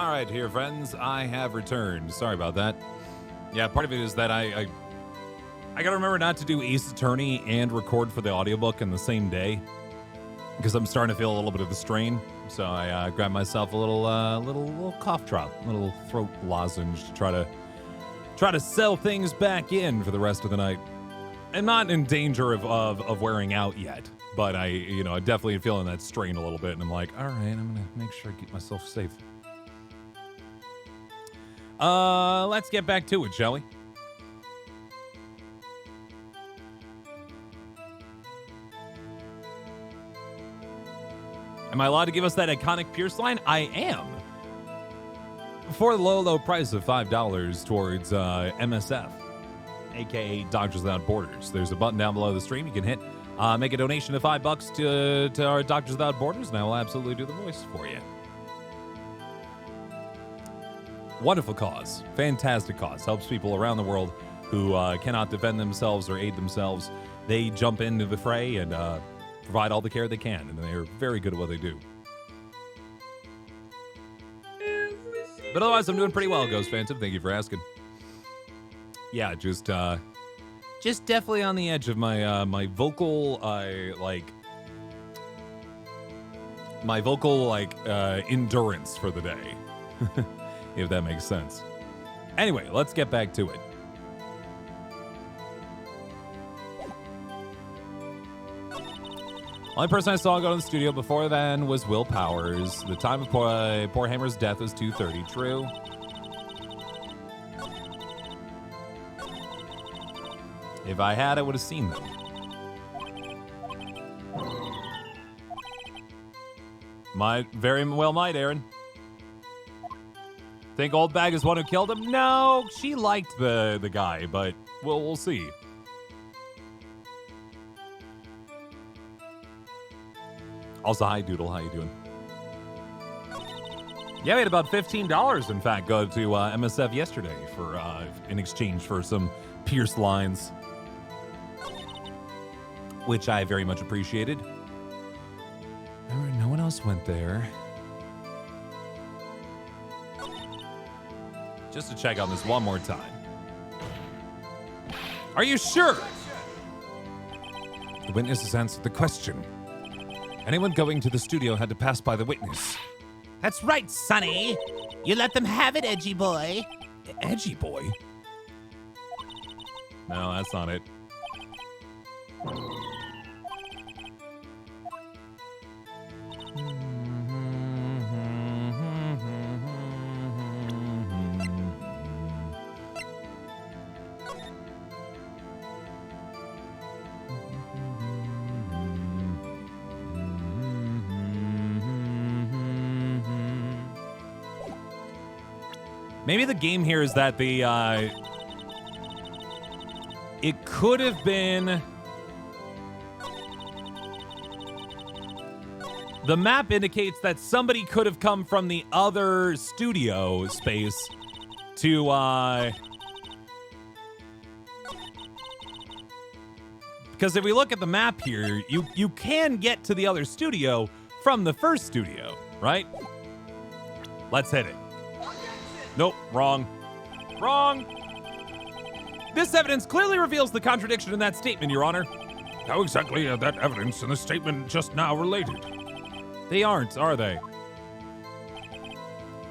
All right, here, friends. I have returned. Sorry about that. Yeah, part of it is that I gotta remember not to do Ace Attorney and record for the audiobook in the same day because I'm starting to feel a little bit of the strain. So I grabbed myself a little cough drop, a little throat lozenge to try to sell things back in for the rest of the night. I'm not in danger of wearing out yet, but I definitely feeling that strain a little bit, and I'm like, all right, I'm gonna make sure I keep myself safe. Let's get back to it, shall we? Am I allowed to give us that iconic Pierce line? I am. For the low price of $5 towards MSF, aka Doctors Without Borders. There's a button down below the stream you can hit. Make a donation of $5 to our Doctors Without Borders, and I will absolutely do the voice for you. Wonderful cause. Fantastic cause. Helps people around the world who cannot defend themselves or aid themselves. They jump into the fray and provide all the care they can, and they're very good at what they do. But otherwise, I'm doing pretty well, Ghost Phantom. Thank you for asking. Yeah, just definitely on the edge of my my vocal endurance for the day, if that makes sense. Anyway, let's get back to it. Only person I saw go to the studio before then was Will Powers. The time of poor Hammer's death was 2:30. True. If I had, I would have seen them. Might very well might, Aaron. Think Oldbag is one who killed him? No, she liked the guy, but we'll see. Also, hi, Doodle. How you doing? Yeah, we had about $15, in fact, go to MSF yesterday for in exchange for some Pierce lines, which I very much appreciated. No one else went there. Just to check on this one more time. Are you sure? The witness has answered the question. Anyone going to the studio had to pass by the witness. That's right, Sonny. You let them have it, edgy boy. Edgy boy? No, that's not it. Maybe the game here is that the, it could have been, the map indicates that somebody could have come from the other studio space to, because if we look at the map here, you can get to the other studio from the first studio, right? Let's hit it. Nope, wrong. Wrong! This evidence clearly reveals the contradiction in that statement, Your Honor. How exactly are that evidence and the statement just now related? They aren't, are they?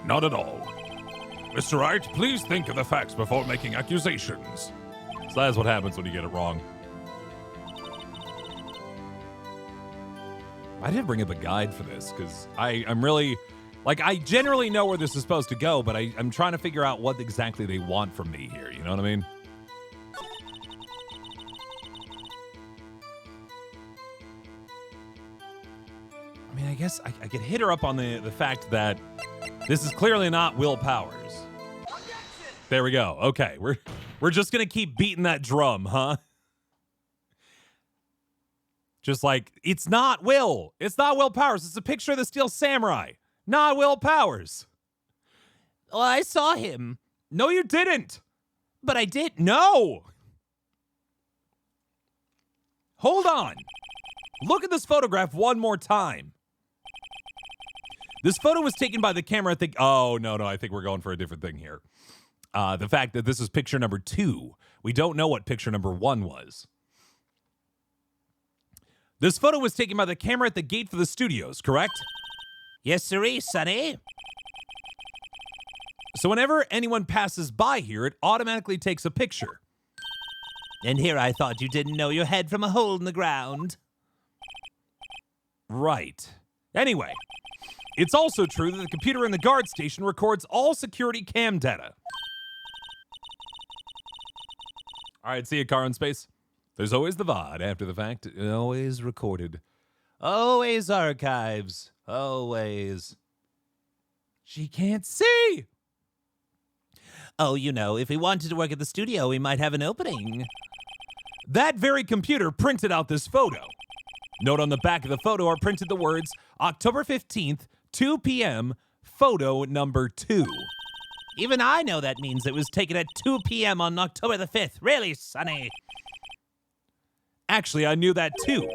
Not at all. Mr. Wright, please think of the facts before making accusations. So that's what happens when you get it wrong. I didn't bring up a guide for this, because I'm really... Like, I generally know where this is supposed to go, but I'm trying to figure out what exactly they want from me here, you know what I mean? I guess I could hit her up on the fact that this is clearly not Will Powers. There we go. Okay, we're just gonna keep beating that drum, huh? Just like, it's not Will. It's not Will Powers. It's a picture of the Steel Samurai. Not Will Powers. Well, I saw him. No, you didn't. But I did. No. Hold on. Look at this photograph one more time. This photo was taken by the camera at the... Oh, no, I think we're going for a different thing here. The fact that this is picture number 2. We don't know what picture number 1 was. This photo was taken by the camera at the gate for the studios, correct? Yes, sirree, Sonny. So whenever anyone passes by here, it automatically takes a picture. And here I thought you didn't know your head from a hole in the ground. Right. Anyway, it's also true that the computer in the guard station records all security cam data. All right, see you, car in space. There's always the VOD after the fact, always recorded. Always archives. Always. She can't see. Oh, you know, if we wanted to work at the studio, we might have an opening. That very computer printed out this photo. Note on the back of the photo are printed the words, October 15th, 2 p.m., photo number 2. Even I know that means it was taken at 2 p.m. on October the 5th. Really, Sonny? Actually, I knew that too.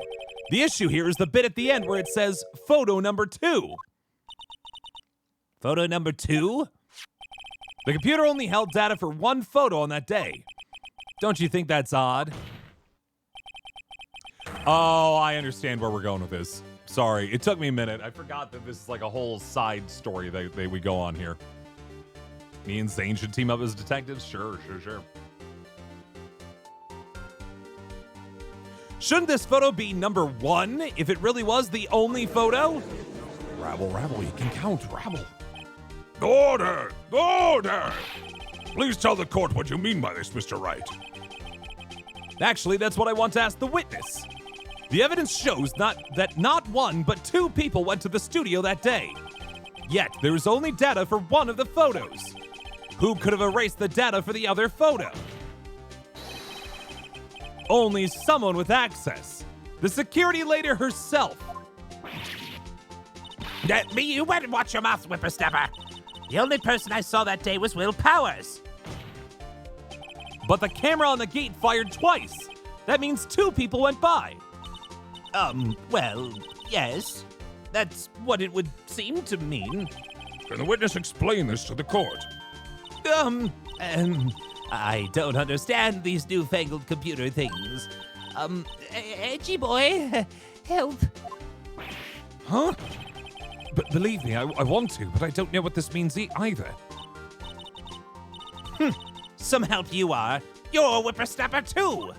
The issue here is the bit at the end where it says photo number 2. Photo number 2? The computer only held data for one photo on that day. Don't you think that's odd? Oh, I understand where we're going with this. Sorry, it took me a minute. I forgot that this is like a whole side story that we go on here. Me and Zane should team up as detectives? Sure. Shouldn't this photo be number 1 if it really was the only photo? Rabble, you can count, rabble. Order! Order! Please tell the court what you mean by this, Mr. Wright. Actually, that's what I want to ask the witness. The evidence shows that not 1, but 2 people went to the studio that day. Yet, there is only data for one of the photos. Who could have erased the data for the other photo? Only someone with access. The security lady herself. You better watch your mouth, whippersnapper. The only person I saw that day was Will Powers. But the camera on the gate fired twice. That means 2 people went by. Well, yes. That's what it would seem to mean. Can the witness explain this to the court? I don't understand these newfangled computer things. Edgy boy, help. Huh? But believe me, I want to, but I don't know what this means either. Some help you are. You're a whippersnapper too.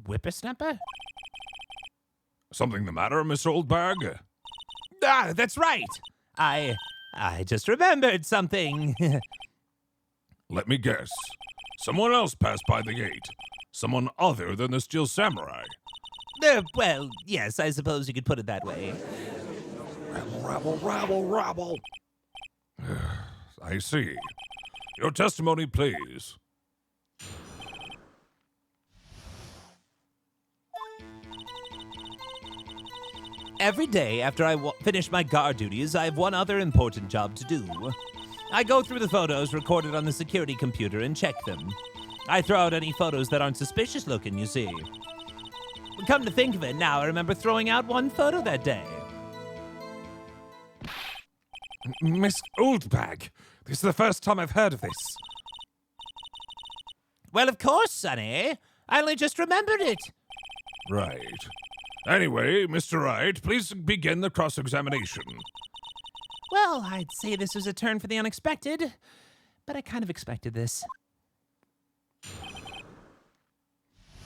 Whippersnapper? Something the matter, Miss Oldbag? Ah, that's right. I just remembered something. Let me guess. Someone else passed by the gate. Someone other than the Steel Samurai. Well, yes, I suppose you could put it that way. Rabble. I see. Your testimony, please. Every day after I finish my guard duties, I have one other important job to do. I go through the photos recorded on the security computer and check them. I throw out any photos that aren't suspicious looking, you see. Come to think of it, now I remember throwing out one photo that day. Miss Oldbag, this is the first time I've heard of this. Well, of course, Sonny. I only just remembered it. Right. Anyway, Mr. Wright, please begin the cross-examination. Well, I'd say this was a turn for the unexpected, but I kind of expected this.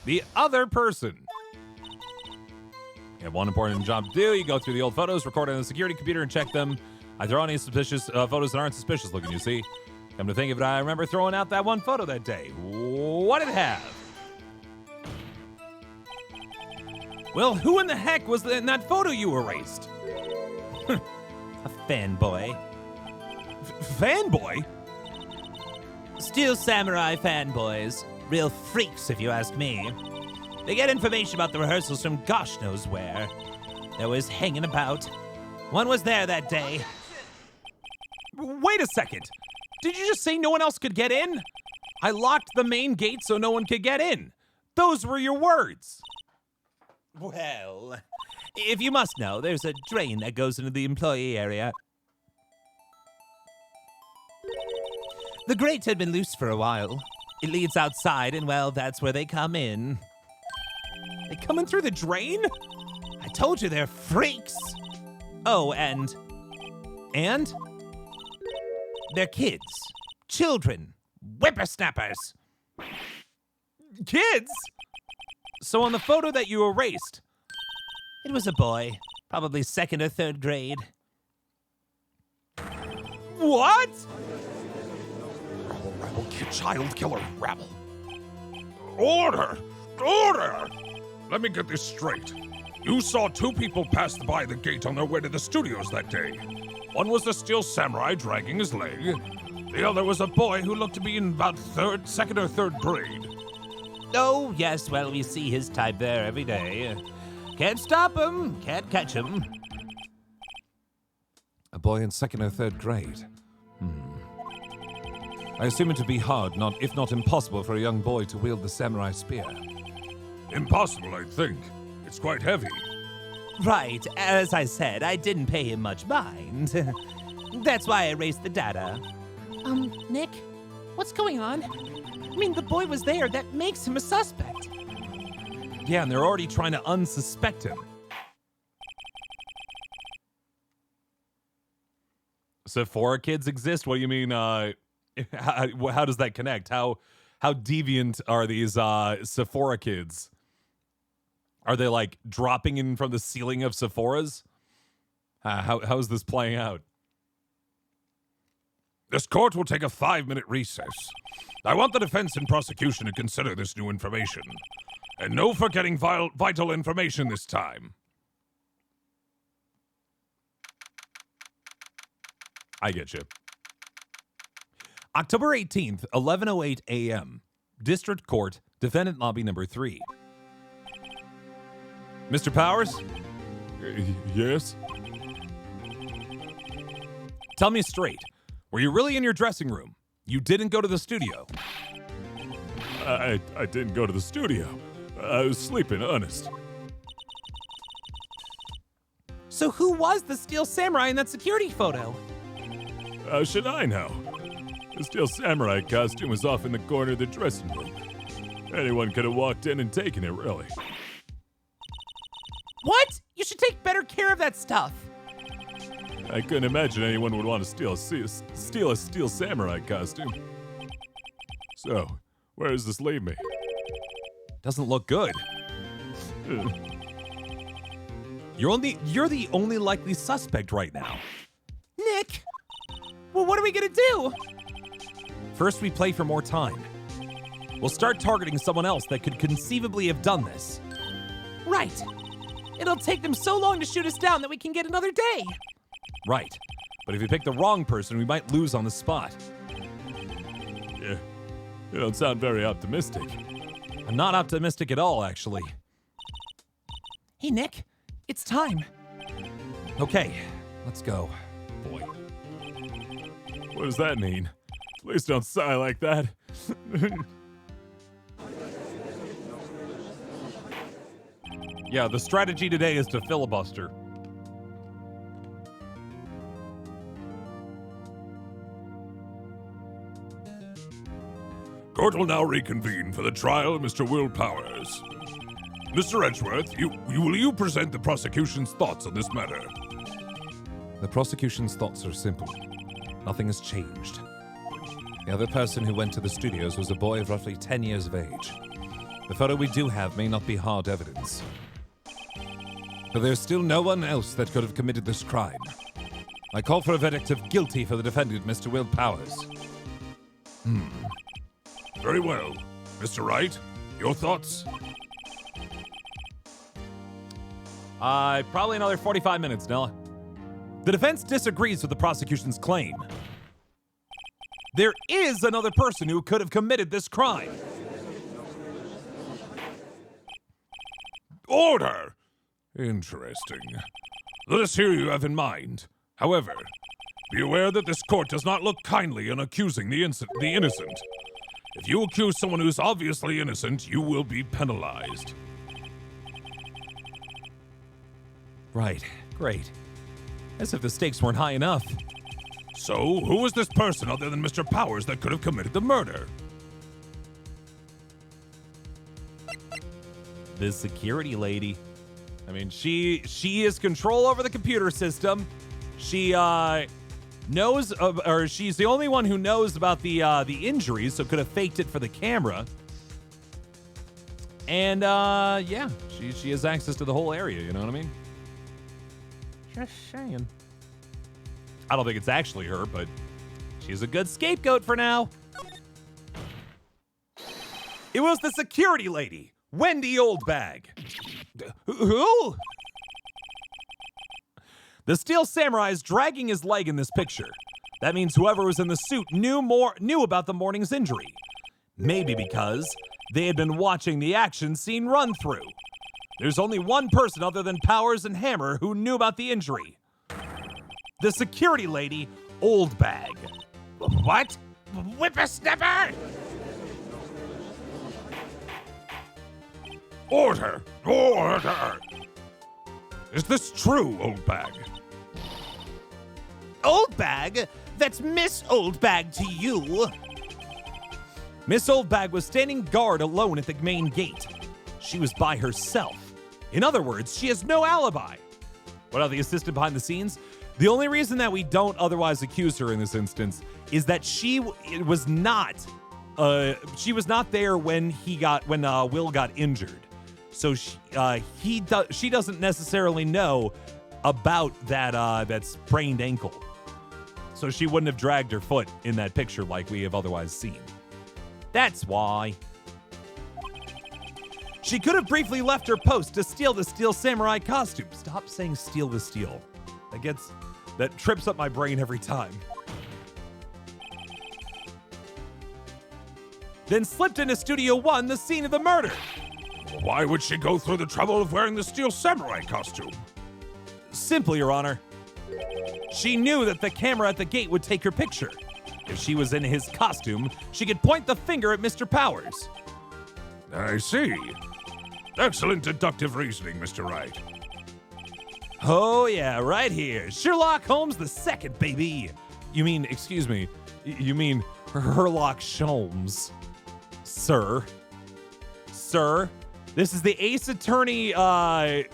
The other person. You have one important job to do. You go through the old photos recorded on the security computer and check them. I throw any suspicious photos that aren't suspicious looking, you see. Come to think of it, I remember throwing out that one photo that day. What did it have? Well, who in the heck was in that photo you erased? A fanboy. Fanboy? Steel Samurai fanboys. Real freaks, if you ask me. They get information about the rehearsals from gosh knows where. They're always hanging about. One was there that day. Wait a second. Did you just say no one else could get in? I locked the main gate so no one could get in. Those were your words. Well, If you must know, there's a drain that goes into the employee area. The grate had been loose for a while. It leads outside, and well, that's where they come in. They come in through the drain? I told you they're freaks. Oh, and they're kids, children, whippersnappers. Kids? So on the photo that you erased, It was a boy, probably 2nd or 3rd grade. what? Rabble, child killer, rabble. Order! Order! Let me get this straight. You saw 2 people pass by the gate on their way to the studios that day. One was the steel samurai dragging his leg. The other was a boy who looked to be in about 2nd or 3rd grade. Oh, yes, well, we see his type there every day. Can't stop him, can't catch him. A boy in 2nd or 3rd grade. I assume it to be hard, if not impossible, for a young boy to wield the samurai spear. Impossible, I think. It's quite heavy. Right, as I said, I didn't pay him much mind. That's why I erased the data. Nick, what's going on? I mean, the boy was there. That makes him a suspect. Yeah, and they're already trying to unsuspect him. Sephora kids exist? What do you mean, how does that connect? How deviant are these Sephora kids? Are they like dropping in from the ceiling of Sephora's? How is this playing out? This court will take a 5-minute recess. I want the defense and prosecution to consider this new information. And no forgetting vital information this time. I get you. October 18th, 11:08 a.m. District Court, Defendant Lobby number 3. Mr. Powers? Yes? Tell me straight. Were you really in your dressing room? You didn't go to the studio. I didn't go to the studio. I was sleeping, honest. So who was the steel samurai in that security photo? How should I know? The steel samurai costume was off in the corner of the dressing room. Anyone could have walked in and taken it, really. What? You should take better care of that stuff. I couldn't imagine anyone would want to steal a steel samurai costume. So, where does this leave me? Doesn't look good. You're the only likely suspect right now. Nick, well, what are we gonna do? First, we play for more time. We'll start targeting someone else that could conceivably have done this. Right. It'll take them so long to shoot us down that we can get another day. Right. But if you pick the wrong person, we might lose on the spot. Yeah, you don't sound very optimistic. I'm not optimistic at all, actually. Hey, Nick, it's time. Okay, let's go, boy. What does that mean? Please don't sigh like that. Yeah, the strategy today is to filibuster. Court will now reconvene for the trial of Mr. Will Powers. Mr. Edgeworth, will you present the prosecution's thoughts on this matter? The prosecution's thoughts are simple. Nothing has changed. The other person who went to the studios was a boy of roughly 10 years of age. The photo we do have may not be hard evidence. But there's still no one else that could have committed this crime. I call for a verdict of guilty for the defendant, Mr. Will Powers. Very well. Mr. Wright, your thoughts? Probably another 45 minutes, Nella. The defense disagrees with the prosecution's claim. There is another person who could have committed this crime. Order! Interesting. Let us hear you have in mind. However, be aware that this court does not look kindly on accusing the innocent. If you accuse someone who's obviously innocent, you will be penalized. Right, great. As if the stakes weren't high enough. So, who was this person other than Mr. Powers that could have committed the murder? The security lady. I mean, she has control over the computer system. She knows, or she's the only one who knows about the injuries, so could have faked it for the camera. And yeah, she has access to the whole area. You know what I mean? Just saying. I don't think it's actually her, but she's a good scapegoat for now. It was the security lady, Wendy Oldbag. Who? The Steel Samurai is dragging his leg in this picture. That means whoever was in the suit knew about the morning's injury. Maybe because they had been watching the action scene run through. There's only one person other than Powers and Hammer who knew about the injury. The security lady, Oldbag. What? Whippersnapper? Order! Order! Is this true, Oldbag? Oldbag? That's Miss Oldbag to you. Miss Oldbag was standing guard alone at the main gate. She was by herself. In other words, she has no alibi. What about the assistant behind the scenes? The only reason that we don't otherwise accuse her in this instance is that she was not there when Will got injured. So she doesn't necessarily know about that sprained ankle. So she wouldn't have dragged her foot in that picture like we have otherwise seen. That's why. She could have briefly left her post to steal the Steel Samurai costume. Stop saying steal the steel. That trips up my brain every time. Then slipped into Studio 1, the scene of the murder. Why would she go through the trouble of wearing the Steel Samurai costume? Simply, Your Honor. She knew that the camera at the gate would take her picture. If she was in his costume, she could point the finger at Mr. Powers. I see. Excellent deductive reasoning, Mr. Wright. Oh, yeah, right here. Sherlock Holmes II, baby. You mean Herlock Sholmes. Sir, this is the Ace Attorney, the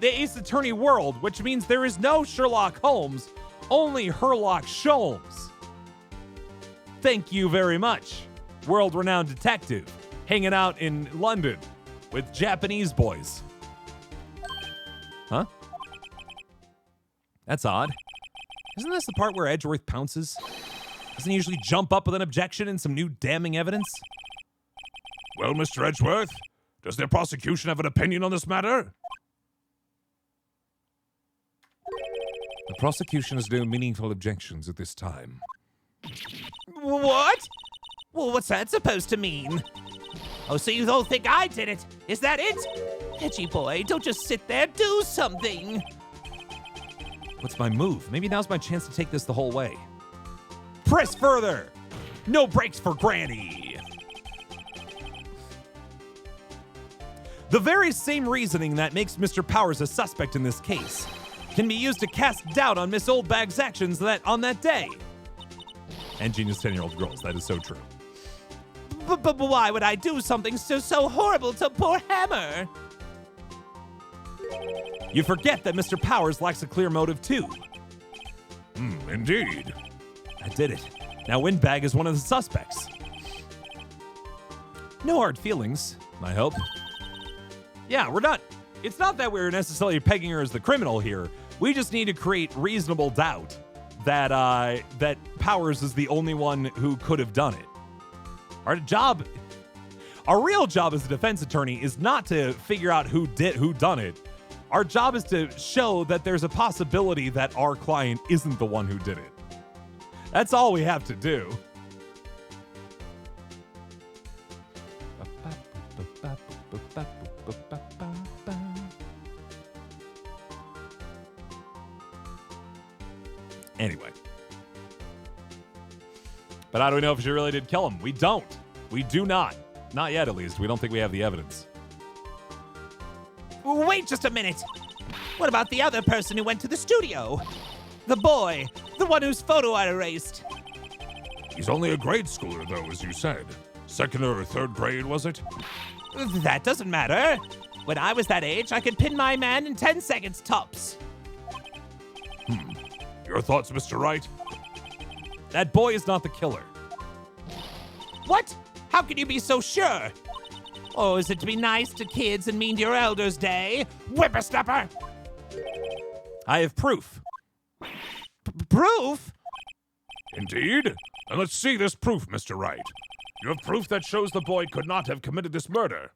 Ace Attorney world, which means there is no Sherlock Holmes, only Herlock Sholmes. Thank you very much, world-renowned detective, hanging out in London with Japanese boys. Huh? That's odd. Isn't this the part where Edgeworth pounces? Doesn't he usually jump up with an objection and some new damning evidence? Well, Mr. Edgeworth, does the prosecution have an opinion on this matter? The prosecution has no meaningful objections at this time. What? Well, what's that supposed to mean? Oh, so you don't think I did it? Is that it? Edgy boy, don't just sit there, do something. What's my move? Maybe now's my chance to take this the whole way. Press further! No brakes for Granny! The very same reasoning that makes Mr. Powers a suspect in this case can be used to cast doubt on Miss Oldbag's actions on that day. And genius 10-year-old girls, that is so true. But why would I do something so horrible to poor Hammer? You forget that Mr. Powers lacks a clear motive too. Indeed. I did it. Now Windbag is one of the suspects. No hard feelings, I hope. Yeah, it's not that we're necessarily pegging her as the criminal here. We just need to create reasonable doubt that Powers is the only one who could have done it. Our real job as a defense attorney is not to figure out who done it. Our job is to show that there's a possibility that our client isn't the one who did it. That's all we have to do. Anyway. But how do we know if she really did kill him? We don't. We do not. Not yet, at least. We don't think we have the evidence. Wait just a minute. What about the other person who went to the studio? The boy, the one whose photo I erased. He's only a grade schooler, though, as you said. Second or third grade, was it? That doesn't matter. When I was that age, I could pin my man in 10 seconds tops. Your thoughts, Mr. Wright? That boy is not the killer. What? How can you be so sure? Or is it to be nice to kids and mean to your elders' day? Whippersnapper! I have proof. Proof? Indeed. And let's see this proof, Mr. Wright. You have proof that shows the boy could not have committed this murder.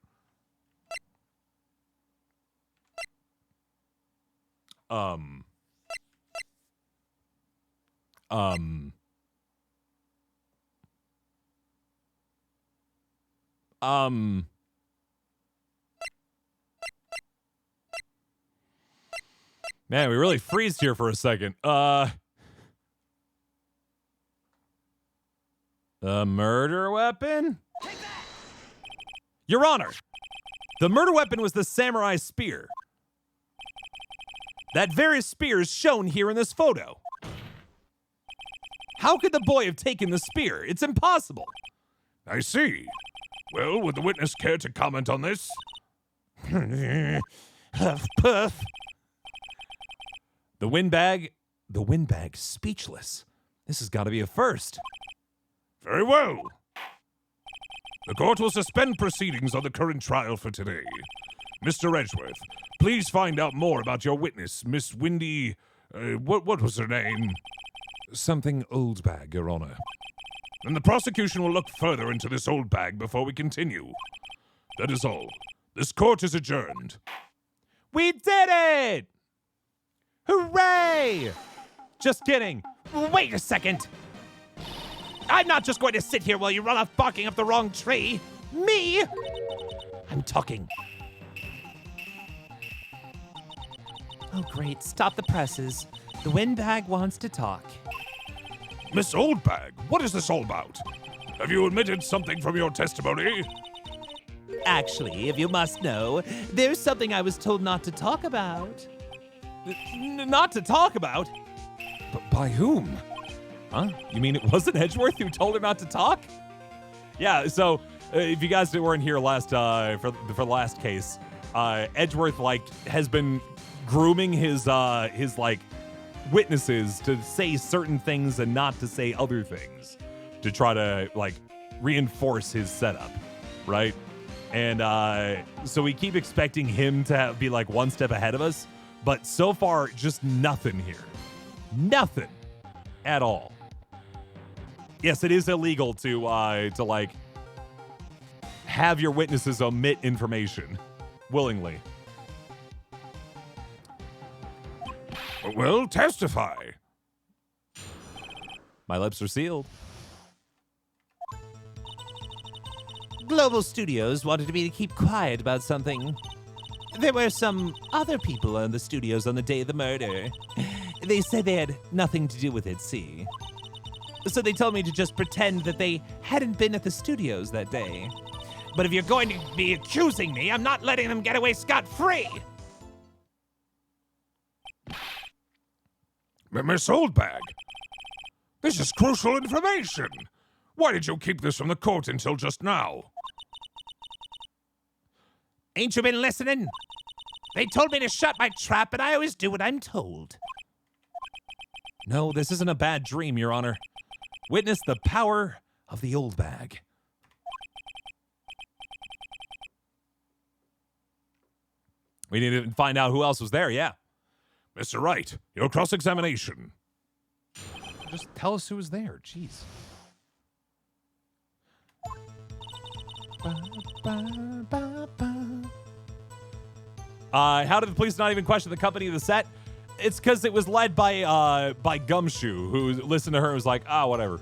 Man, we really freezed here for a second. The murder weapon? Your Honor, the murder weapon was the samurai spear. That very spear is shown here in this photo. How could the boy have taken the spear? It's impossible. I see. Well, would the witness care to comment on this? Huff, puff. The windbag speechless. This has got to be a first. Very well. The court will suspend proceedings on the current trial for today. Mr. Edgeworth, please find out more about your witness, Miss Windy... what was her name? Something Oldbag, Your Honor. And the prosecution will look further into this old bag before we continue. That is all. This court is adjourned. We did it! Hooray! Just kidding. Wait a second. I'm not just going to sit here while you run off barking up the wrong tree. Me? I'm talking. Oh, great. Stop the presses. The windbag wants to talk. Miss Oldbag, what is this all about? Have you admitted something from your testimony? Actually, if you must know, there's something I was told not to talk about. Not to talk about? But by whom? Huh? You mean it wasn't Edgeworth who told her not to talk? Yeah, so if you guys weren't here last for the last case, Edgeworth has been grooming his witnesses to say certain things and not to say other things to try to reinforce his setup, right? And so we keep expecting him to be one step ahead of us, but so far just nothing here. Nothing at all. Yes, it is illegal to have your witnesses omit information willingly. Well, testify. My lips are sealed. Global Studios wanted me to keep quiet about something. There were some other people in the studios on the day of the murder. They said they had nothing to do with it, see? So they told me to just pretend that they hadn't been at the studios that day. But if you're going to be accusing me, I'm not letting them get away scot-free! Miss Oldbag, this is crucial information. Why did you keep this from the court until just now? Ain't you been listening? They told me to shut my trap, and I always do what I'm told. No, this isn't a bad dream, Your Honor. Witness the power of the Oldbag. We need to find out who else was there, yeah. Mr. Wright, your cross-examination. Just tell us who was there. Jeez. How did the police not even question the company of the set? It's because it was led by Gumshoe, who listened to her and was like, whatever.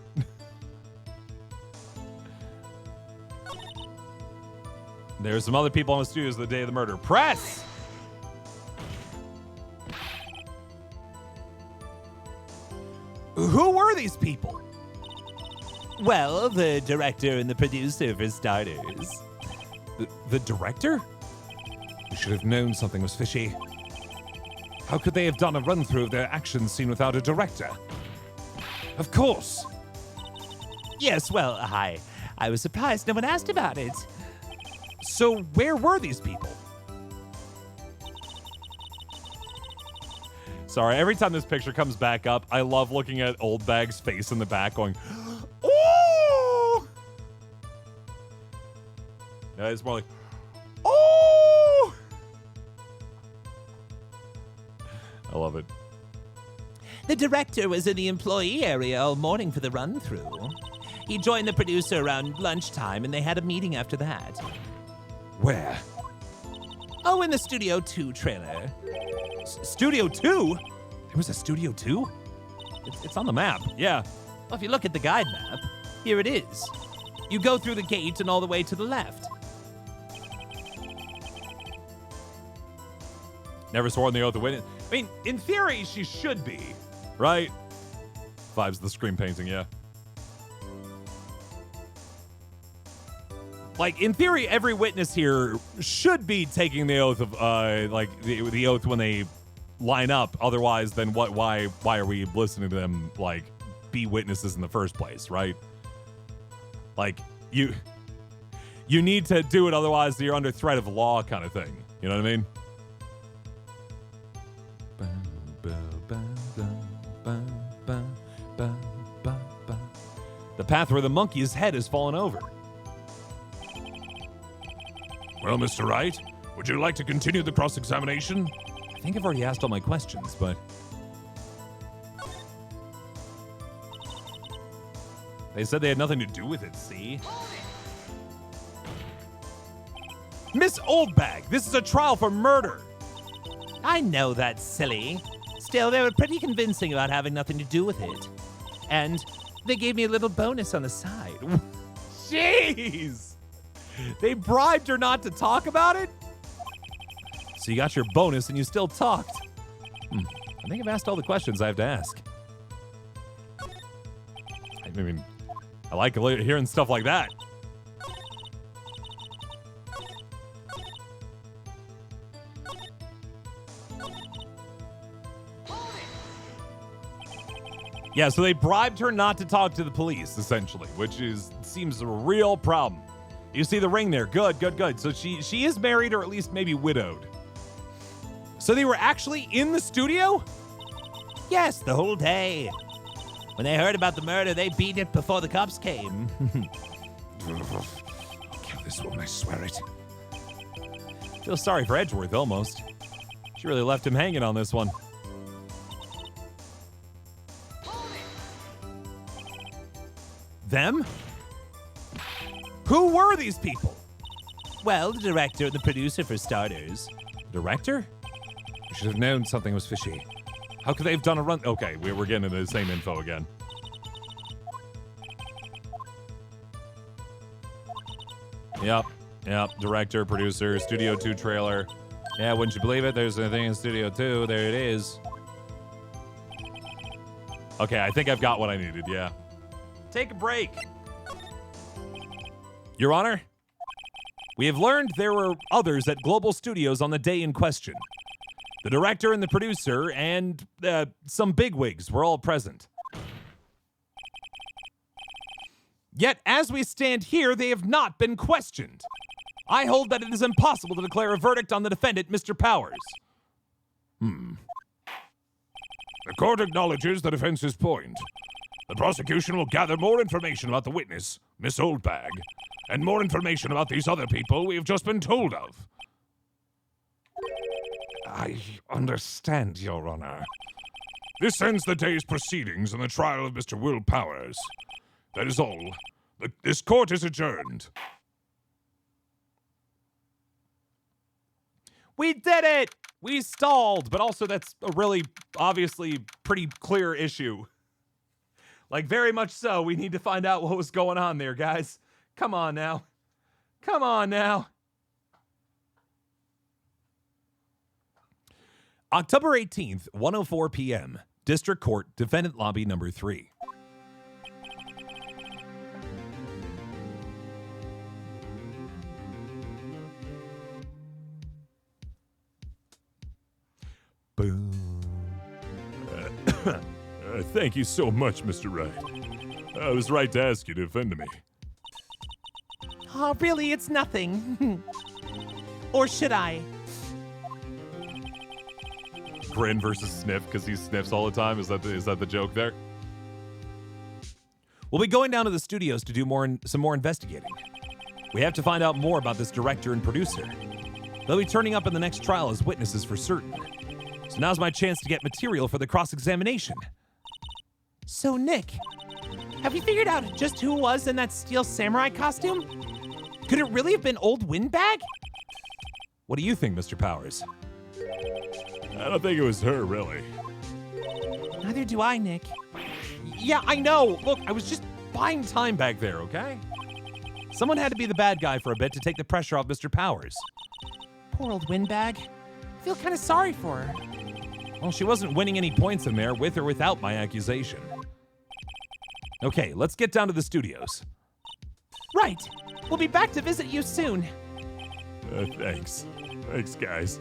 There's some other people in the studios the day of the murder. Press! Who were these people? Well, the director and the producer, for starters. The director? We should have known something was fishy. How could they have done a run-through of their action scene without a director? Of course. Yes, well, I was surprised no one asked about it. So where were these people? Sorry, every time this picture comes back up, I love looking at Oldbag's face in the back going, ooh! No, it's more like, ooh! I love it. The director was in the employee area all morning for the run-through. He joined the producer around lunchtime, and they had a meeting after that. Where? Oh, in the Studio 2 trailer. Studio 2? There was a Studio 2? It's on the map, yeah. Well, if you look at the guide map, here it is. You go through the gate and all the way to the left. Never sworn the oath of witness. I mean, in theory, she should be, right? Vibes the screen painting, yeah. Like, in theory, every witness here should be taking the oath of, the oath when they line up. Otherwise, then why are we listening to them, like, be witnesses in the first place, right? Like, you need to do it, otherwise you're under threat of law kind of thing. You know what I mean? The path where the monkey's head has fallen over. Well, Mr. Wright, would you like to continue the cross-examination? I think I've already asked all my questions, but... They said they had nothing to do with it, see? Miss Oldbag, this is a trial for murder! I know that's silly. Still, they were pretty convincing about having nothing to do with it. And they gave me a little bonus on the side. Jeez! They bribed her not to talk about it? So you got your bonus and you still talked. I think I've asked all the questions I have to ask. I mean, I like hearing stuff like that. Yeah, so they bribed her not to talk to the police, essentially, which seems a real problem. You see the ring there. Good, good, good. So she is married, or at least maybe widowed. So they were actually in the studio? Yes, the whole day. When they heard about the murder, they beat it before the cops came. I'll kill this woman, I swear it. Feel sorry for Edgeworth, almost. She really left him hanging on this one. Them? Who were these people? Well, the director and the producer, for starters. Director? You should have known something was fishy. How could they have done a run? Okay, we're getting into the same info again. Yep. Director, producer, Studio 2 trailer. Yeah, wouldn't you believe it? There's a thing in Studio 2. There it is. Okay, I think I've got what I needed, yeah. Take a break. Your Honor, we have learned there were others at Global Studios on the day in question. The director and the producer and some bigwigs were all present. Yet, as we stand here, they have not been questioned. I hold that it is impossible to declare a verdict on the defendant, Mr. Powers. The court acknowledges the defense's point. The prosecution will gather more information about the witness, Miss Oldbag, and more information about these other people we have just been told of. I understand, Your Honor. This ends the day's proceedings in the trial of Mr. Will Powers. That is all. This court is adjourned. We did it! We stalled, but also that's a really, obviously, pretty clear issue. Like, very much so. We need to find out what was going on there, guys. Come on now. Come on now. October 18th, 1:04 p.m. District Court, Defendant Lobby number 3. Boom. Thank you so much, Mr. Wright. I was right to ask you to defend me. Oh, really, it's nothing. Or should I? Grin versus sniff because he sniffs all the time. Is that the joke there? We'll be going down to the studios to do some more investigating. We have to find out more about this director and producer. They'll be turning up in the next trial as witnesses for certain. So now's my chance to get material for the cross-examination. So, Nick, have you figured out just who was in that steel samurai costume? Could it really have been old Windbag? What do you think, Mr. Powers? I don't think it was her, really. Neither do I, Nick. Yeah, I know. Look, I was just buying time back there, okay? Someone had to be the bad guy for a bit to take the pressure off Mr. Powers. Poor old Windbag. I feel kind of sorry for her. Well, she wasn't winning any points in there with or without my accusation. Okay, let's get down to the studios. Right. We'll be back to visit you soon. Thanks. Thanks, guys.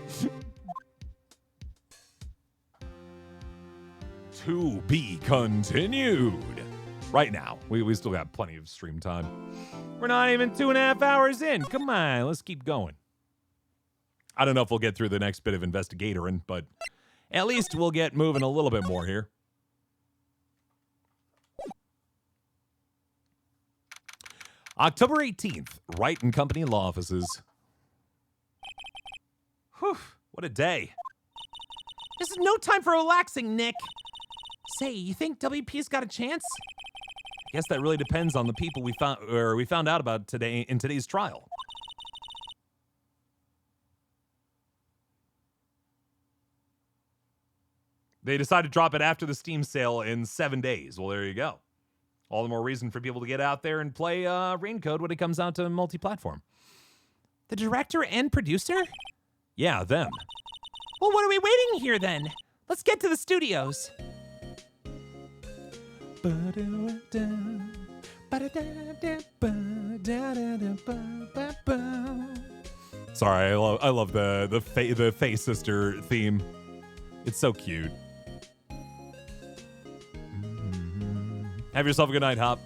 To be continued. Right now, we still got plenty of stream time. We're not even 2.5 hours in. Come on, let's keep going. I don't know if we'll get through the next bit of investigatoring, but at least we'll get moving a little bit more here. October 18th, Wright and Company law offices. Whew, what a day. This is no time for relaxing, Nick. Say, you think WP's got a chance? I guess that really depends on the people we found out about today in today's trial. They decided to drop it after the Steam sale in 7 days. Well, there you go. All the more reason for people to get out there and play Rain-Code when it comes out to multi-platform. The director and producer? Yeah, them. Well, what are we waiting here then? Let's get to the studios. Sorry, I love the Faye Sister theme. It's so cute. Have yourself a good night, Hop.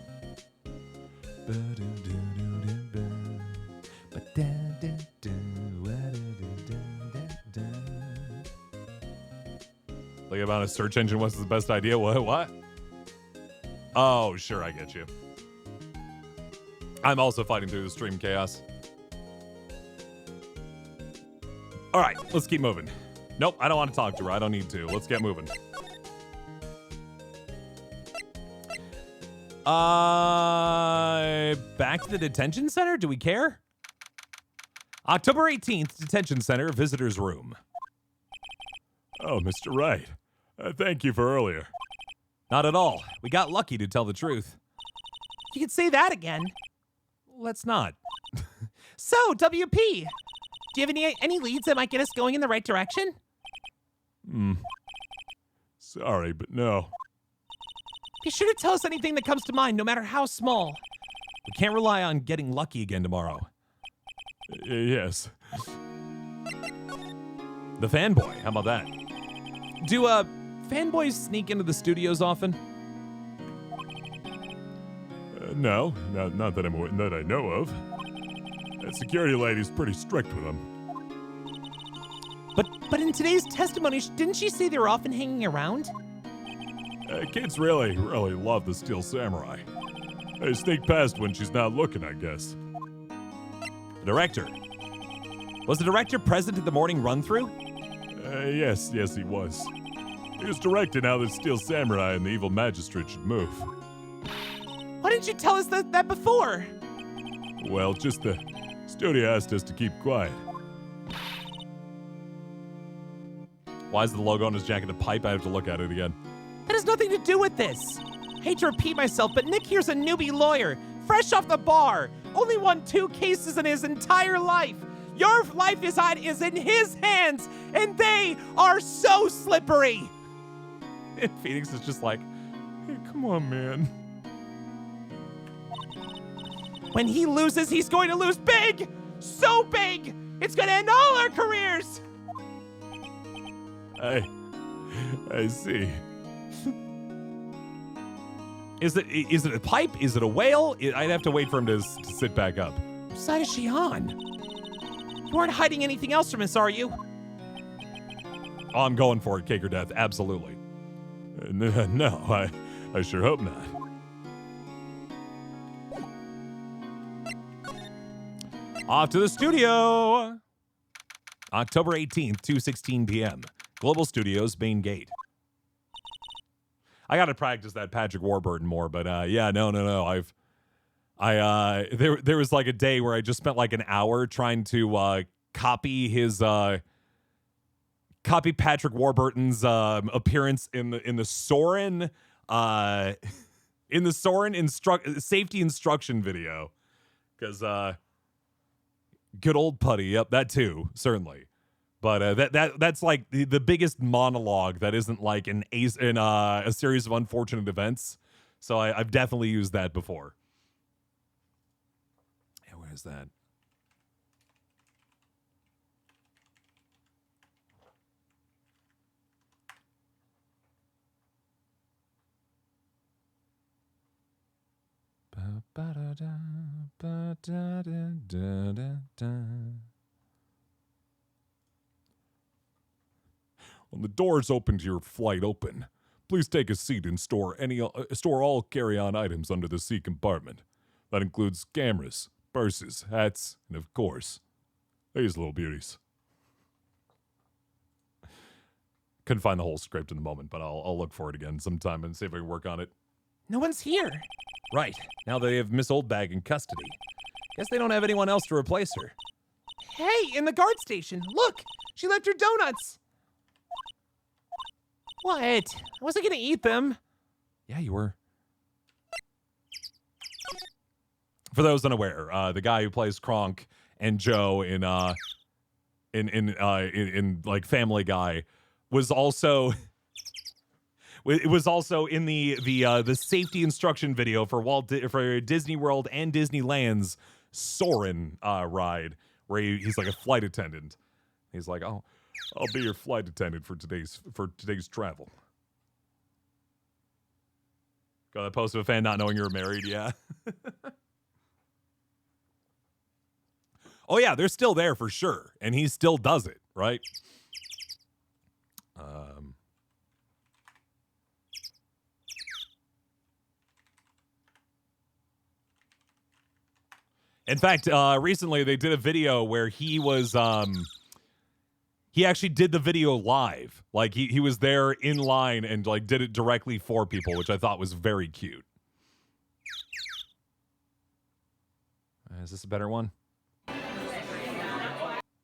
Like about a search engine, what's the best idea? What? Oh, sure, I get you. I'm also fighting through the stream chaos. All right, let's keep moving. Nope, I don't want to talk to her. I don't need to. Let's get moving. Back to the detention center? Do we care? October 18th, detention center, visitor's room. Oh, Mr. Wright. Thank you for earlier. Not at all. We got lucky, to tell the truth. You could say that again. Let's not. So, WP, do you have any leads that might get us going in the right direction? Sorry, but no. Be sure to tell us anything that comes to mind, no matter how small. We can't rely on getting lucky again tomorrow. Yes. The fanboy, how about that? Do fanboys sneak into the studios often? No, not that I know of. That security lady's pretty strict with them. But in today's testimony, didn't she say they were often hanging around? Kids really love the Steel Samurai. They sneak past when she's not looking, I guess. The director. Was the director present at the morning run-through? Yes, he was. He was directing how the Steel Samurai and the evil magistrate should move. Why didn't you tell us that before? Well, just the studio asked us to keep quiet. Why is the logo on his jacket a pipe? I have to look at it again. That has nothing to do with this. Hate to repeat myself, but Nick here's a newbie lawyer, fresh off the bar. Only won 2 cases in his entire life. Your life is in his hands, and they are so slippery. And Phoenix is just like, hey, come on, man. When he loses, he's going to lose big! So big! It's going to end all our careers! I see. Is it a pipe? Is it a whale? I'd have to wait for him to sit back up. Whose side is she on? You aren't hiding anything else from us, are you? Oh, I'm going for it, cake or death. Absolutely. No, I sure hope not. Off to the studio. October 18th, 2:16 p.m. Global Studios, main gate. I got to practice that Patrick Warburton more, but yeah, no. There was like a day where I just spent like an hour trying to copy Patrick Warburton's appearance in the Soren safety instruction video, because good old Putty, yep, that too, certainly. But that's like the biggest monologue that isn't like a series of unfortunate events. So I've definitely used that before. Yeah, where is that? When the doors open to your flight open, please take a seat and store all carry-on items under the seat compartment. That includes cameras, purses, hats, and of course, these little beauties. Couldn't find the whole script in the moment, but I'll look for it again sometime and see if I can work on it. No one's here. Right. Now they have Miss Oldbag in custody. Guess they don't have anyone else to replace her. Hey, in the guard station. Look, she left her donuts. What? I wasn't gonna eat them. Yeah, you were. For those unaware, the guy who plays Kronk and Joe in like Family Guy was also it was also in the safety instruction video for Disney World and Disneyland's Soarin' ride, where he's like a flight attendant. He's like, oh, I'll be your flight attendant for today's travel. Got that post of a fan not knowing you were married, yeah. Oh yeah, they're still there for sure, and he still does it, right? In fact, recently they did a video where he was he actually did the video live. Like he was there in line and like did it directly for people, which I thought was very cute. Is this a better one?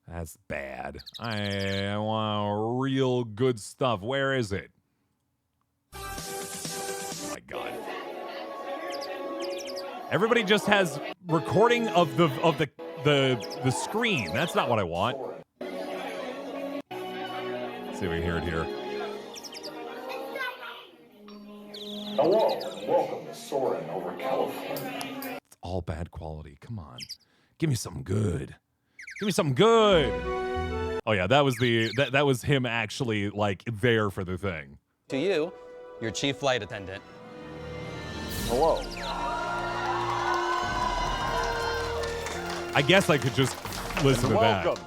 That's bad. I want real good stuff. Where is it? Oh my God. Everybody just has recording of the screen. That's not what I want. Let's see if we can hear it here. Hello and welcome to Soarin' over California. It's all bad quality. Come on. Give me something good. Give me something good. Oh yeah, that was him actually like there for the thing. To you, your chief flight attendant. Hello. I guess I could just listen to that.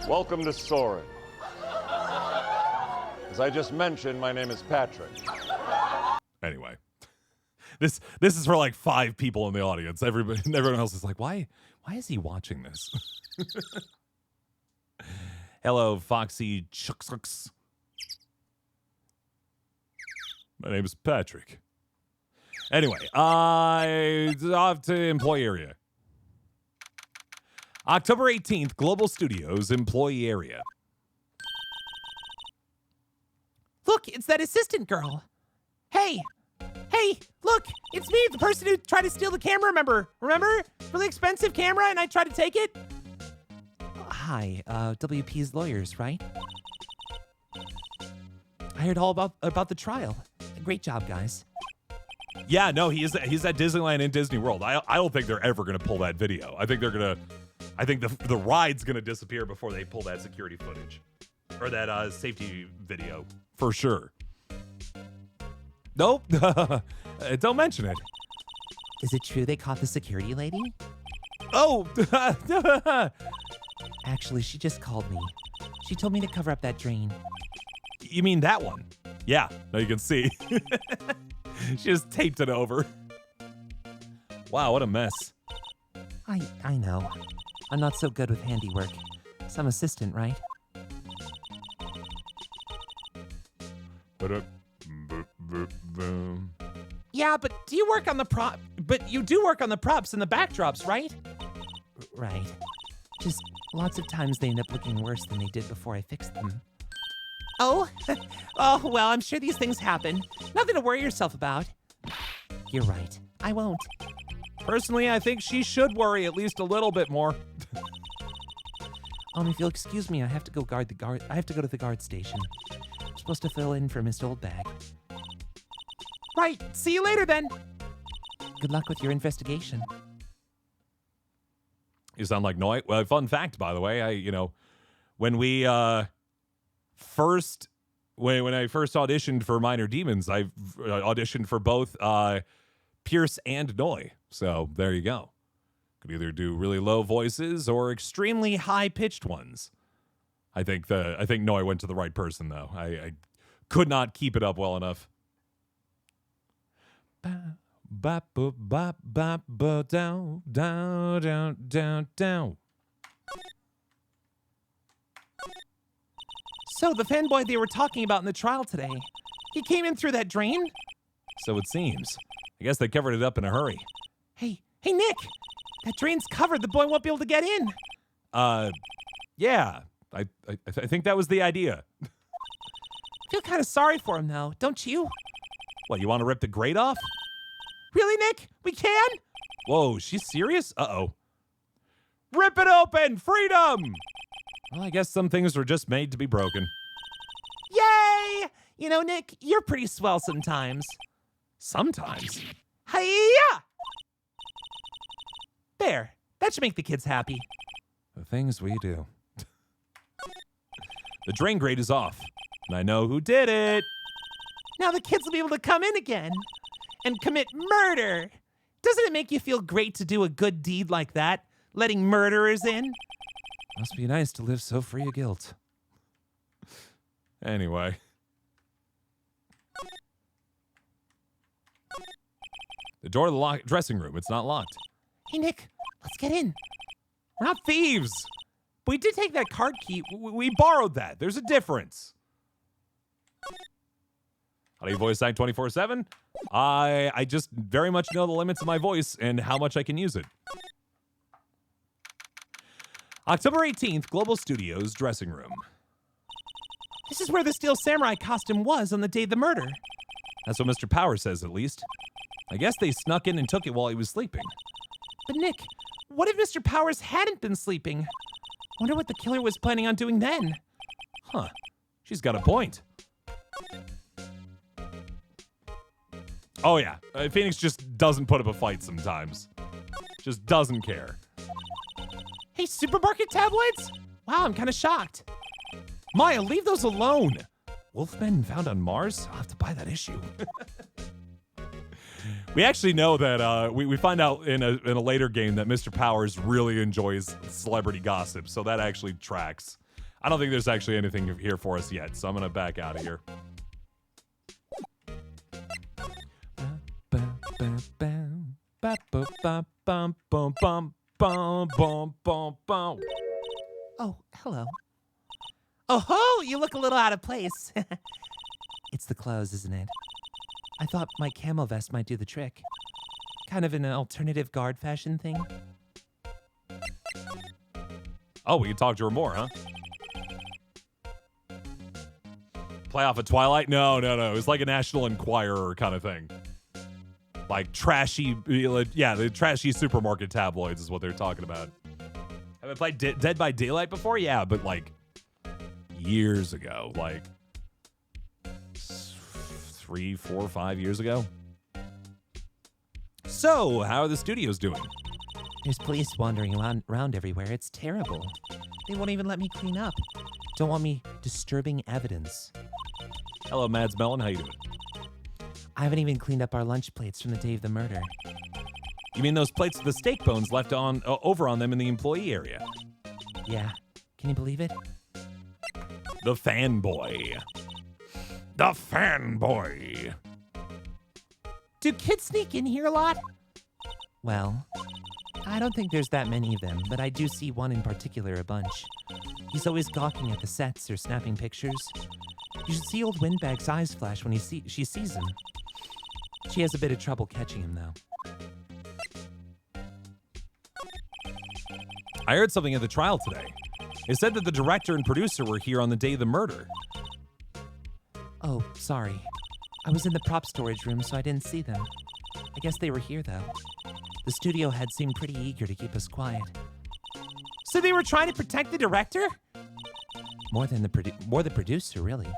Welcome to Soarin'. As I just mentioned, my name is Patrick. Anyway, this is for like 5 people in the audience. Everyone else is like, why is he watching this? Hello, Foxy Chucks. My name is Patrick. Anyway, off to employee area. October 18th, Global Studios employee area. Look, it's that assistant girl. Hey, look, it's me, the person who tried to steal the camera, remember? Really expensive camera, and I tried to take it? Hi, WP's lawyers, right? I heard all about the trial. Great job, guys. Yeah, no, he's at Disneyland and Disney World. I don't think they're ever gonna pull that video. I think the ride's gonna disappear before they pull that security footage. Or that safety video, for sure. Nope. Don't mention it. Is it true they caught the security lady? Oh! Actually, she just called me. She told me to cover up that drain. You mean that one? Yeah, now you can see. She just taped it over. Wow, what a mess. I know. I'm not so good with handiwork. Some assistant, right? Yeah, but do you work on the prop? But you do work on the props and the backdrops, right? Right. Just lots of times they end up looking worse than they did before I fixed them. Oh? Oh, well, I'm sure these things happen. Nothing to worry yourself about. You're right. I won't. Personally, I think she should worry at least a little bit more. If you'll excuse me, I have to go I have to go to the guard station. I'm supposed to fill in for Miss Oldbag. Right. See you later then. Good luck with your investigation. You sound like Noi. Well, fun fact, by the way, when we first auditioned for Minor Demons, I auditioned for both Pierce and Noi. So there you go. Could either do really low voices or extremely high-pitched ones. I think Noi went to the right person, though. I could not keep it up well enough. Ba ba ba ba ba down down down down down. So the fanboy they were talking about in the trial today, he came in through that drain? So it seems. I guess they covered it up in a hurry. Hey, Nick! That drain's covered. The boy won't be able to get in. Yeah. I think that was the idea. I feel kind of sorry for him, though, don't you? What, you want to rip the grate off? Really, Nick? We can? Whoa, she's serious? Uh-oh. Rip it open! Freedom! Well, I guess some things are just made to be broken. Yay! You know, Nick, you're pretty swell sometimes. Sometimes? Hi-ya! There. That should make the kids happy. The things we do. The drain grate is off, and I know who did it. Now the kids will be able to come in again and commit murder. Doesn't it make you feel great to do a good deed like that, letting murderers in? Must be nice to live so free of guilt. Anyway. The door to the dressing room, it's not locked. Hey, Nick, let's get in. We're not thieves. We did take that card key. We borrowed that. There's a difference. How do you voice act 24/7? I just very much know the limits of my voice and how much I can use it. October 18th, Global Studios dressing room. This is where the Steel Samurai costume was on the day of the murder. That's what Mr. Power says, at least. I guess they snuck in and took it while he was sleeping. But Nick, what if Mr. Powers hadn't been sleeping? Wonder what the killer was planning on doing then. Huh. She's got a point. Oh, yeah. Phoenix just doesn't put up a fight sometimes. Just doesn't care. Hey, supermarket tabloids? Wow, I'm kind of shocked. Maya, leave those alone. Wolfmen found on Mars? I'll have to buy that issue. We actually know that we find out in a later game that Mr. Powers really enjoys celebrity gossip, so that actually tracks. I don't think there's actually anything here for us yet, so I'm going to back out of here. Oh, hello. Oh-ho, you look a little out of place. It's the clothes, isn't it? I thought my camo vest might do the trick. Kind of an alternative guard fashion thing. Oh, we can talk to her more, huh? Play off of Twilight? No. It's like a National Enquirer kind of thing. Like trashy, yeah, the trashy supermarket tabloids is what they're talking about. Have I played Dead by Daylight before? Yeah, but like years ago, like 3, 4, 5 years ago. So, how are the studios doing? There's police wandering around everywhere. It's terrible. They won't even let me clean up. Don't want me disturbing evidence. Hello, Mads Mellon. How you doing? I haven't even cleaned up our lunch plates from the day of the murder. You mean those plates with the steak bones left on over on them in the employee area? Yeah. Can you believe it? The fanboy. The fanboy. Do kids sneak in here a lot? Well, I don't think there's that many of them, but I do see one in particular a bunch. He's always gawking at the sets or snapping pictures. You should see old Windbag's eyes flash when she sees him. She has a bit of trouble catching him, though. I heard something at the trial today. It said that the director and producer were here on the day of the murder. Oh, sorry. I was in the prop storage room, so I didn't see them. I guess they were here, though. The studio head seemed pretty eager to keep us quiet. So they were trying to protect the director? More the producer, really.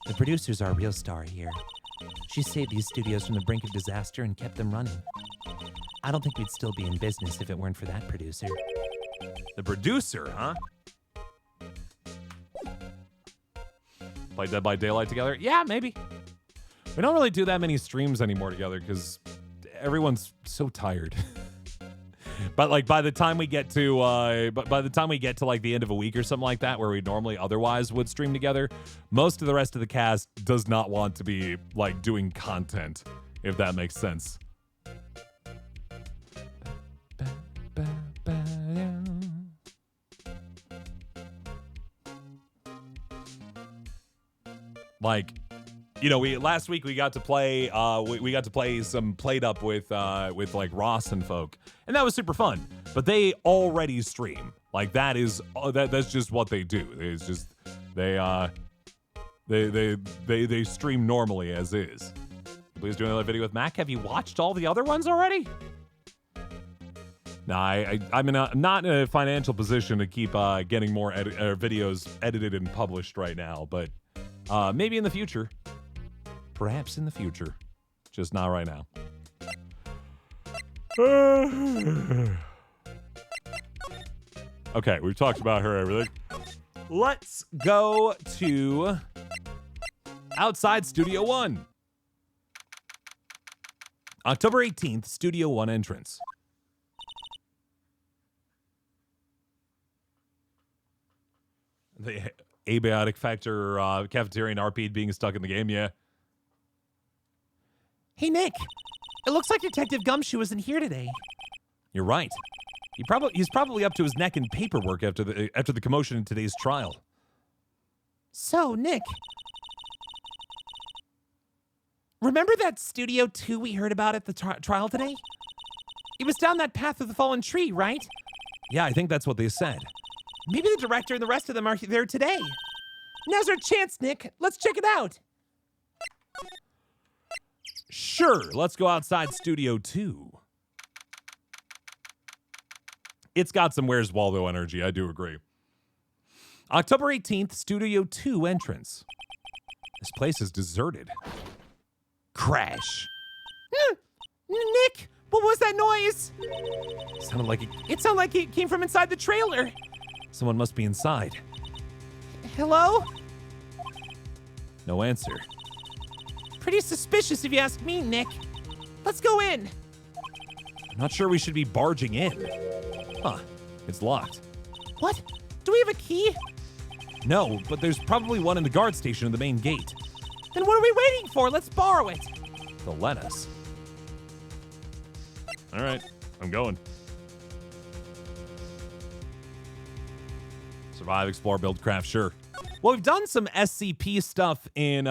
The producer's our real star here. She saved these studios from the brink of disaster and kept them running. I don't think we'd still be in business if it weren't for that producer. The producer, huh? Play Dead by Daylight together? Yeah, maybe. We don't really do that many streams anymore together because everyone's so tired. But like by the time we get to like the end of a week or something like that, where we normally otherwise would stream together, most of the rest of the cast does not want to be like doing content, if that makes sense. Like, you know, last week we got to play we got to play some Played Up with like Ross and folk, and that was super fun. But they already stream. Like that's just what they do. It's just they stream normally as is. Please do another video with Mac. Have you watched all the other ones already? Nah, I'm not in a financial position to keep getting more videos edited and published right now, but maybe in the future. Perhaps in the future. Just not right now. Okay, we've talked about her, everything. Let's go to Outside Studio One. October 18th, Studio One entrance. The abiotic factor cafeteria and RP being stuck in the game, yeah. Hey, Nick. It looks like Detective Gumshoe isn't here today. You're right. He's probably up to his neck in paperwork after the commotion in today's trial. So, Nick. Remember that Studio 2 we heard about at the trial today? It was down that path of the fallen tree, right? Yeah, I think that's what they said. Maybe the director and the rest of them are there today. Now's our chance, Nick. Let's check it out. Sure, let's go outside Studio 2. It's got some Where's Waldo energy, I do agree. October 18th, Studio 2 entrance. This place is deserted. Crash. Nick, what was that noise? Sounded like It sounded like it came from inside the trailer. someone must be inside. Hello? No answer. Pretty suspicious if you ask me, Nick. Let's go in. I'm not sure we should be barging in. Huh, it's locked. What? Do we have a key? No, but there's probably one in the guard station of the main gate. Then what are we waiting for? Let's borrow it. They'll let us. All right, I'm going. Survive, explore, build, craft, sure. Well, we've done some SCP stuff on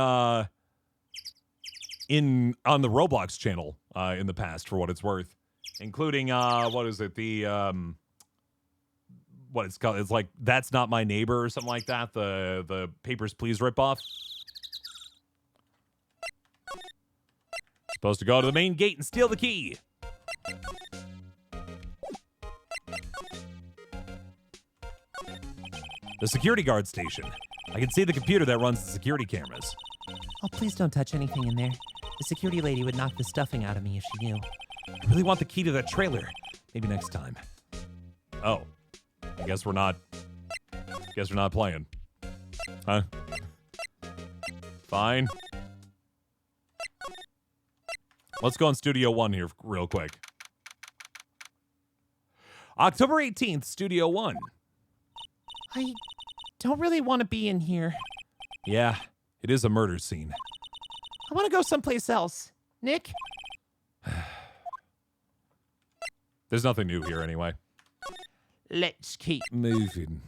the Roblox channel in the past, for what it's worth, including what is it, the what it's called? It's like That's Not My Neighbor or something like that. The Papers, Please ripoff. Supposed to go to the main gate and steal the key. The security guard station. I can see the computer that runs the security cameras. Oh, please don't touch anything in there. The security lady would knock the stuffing out of me if she knew. I really want the key to that trailer. Maybe next time. Oh. I guess we're not playing. Huh? Fine. Let's go on Studio 1 here real quick. October 18th, Studio 1. I don't really want to be in here. Yeah, it is a murder scene. I want to go someplace else. Nick? There's nothing new here anyway. Let's keep Moving.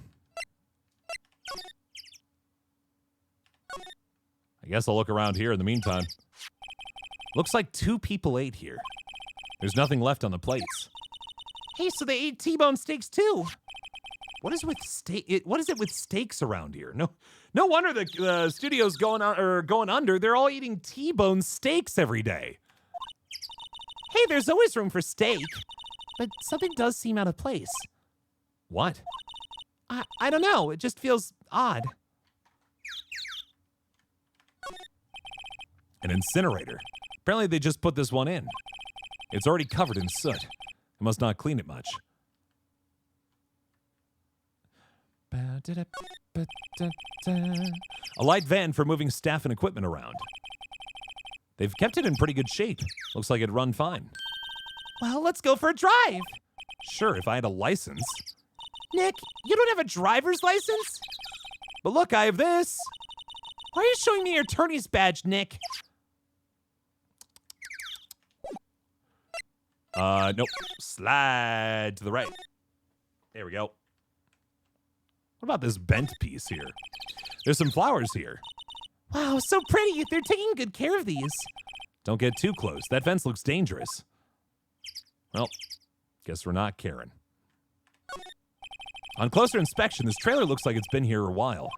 I guess I'll look around here in the meantime. Looks like 2 people ate here. There's nothing left on the plates. Hey, so they ate T-bone steaks too. What is with What is it with steaks around here? No wonder the studio's going under. They're all eating T-bone steaks every day. Hey, there's always room for steak. But something does seem out of place. What? I don't know. It just feels odd. An incinerator. Apparently they just put this one in. It's already covered in soot. They must not clean it much. A light van for moving staff and equipment around. They've kept it in pretty good shape. Looks like it'd run fine. Well, let's go for a drive. Sure, if I had a license. Nick, you don't have a driver's license? But look, I have this. Why are you showing me your attorney's badge, Nick? Nope. Slide to the right. There we go. What about this bent piece here? There's some flowers here. Wow, so pretty. They're taking good care of these. Don't get too close. That fence looks dangerous. Well, guess we're not caring. On closer inspection, this trailer looks like it's been here a while.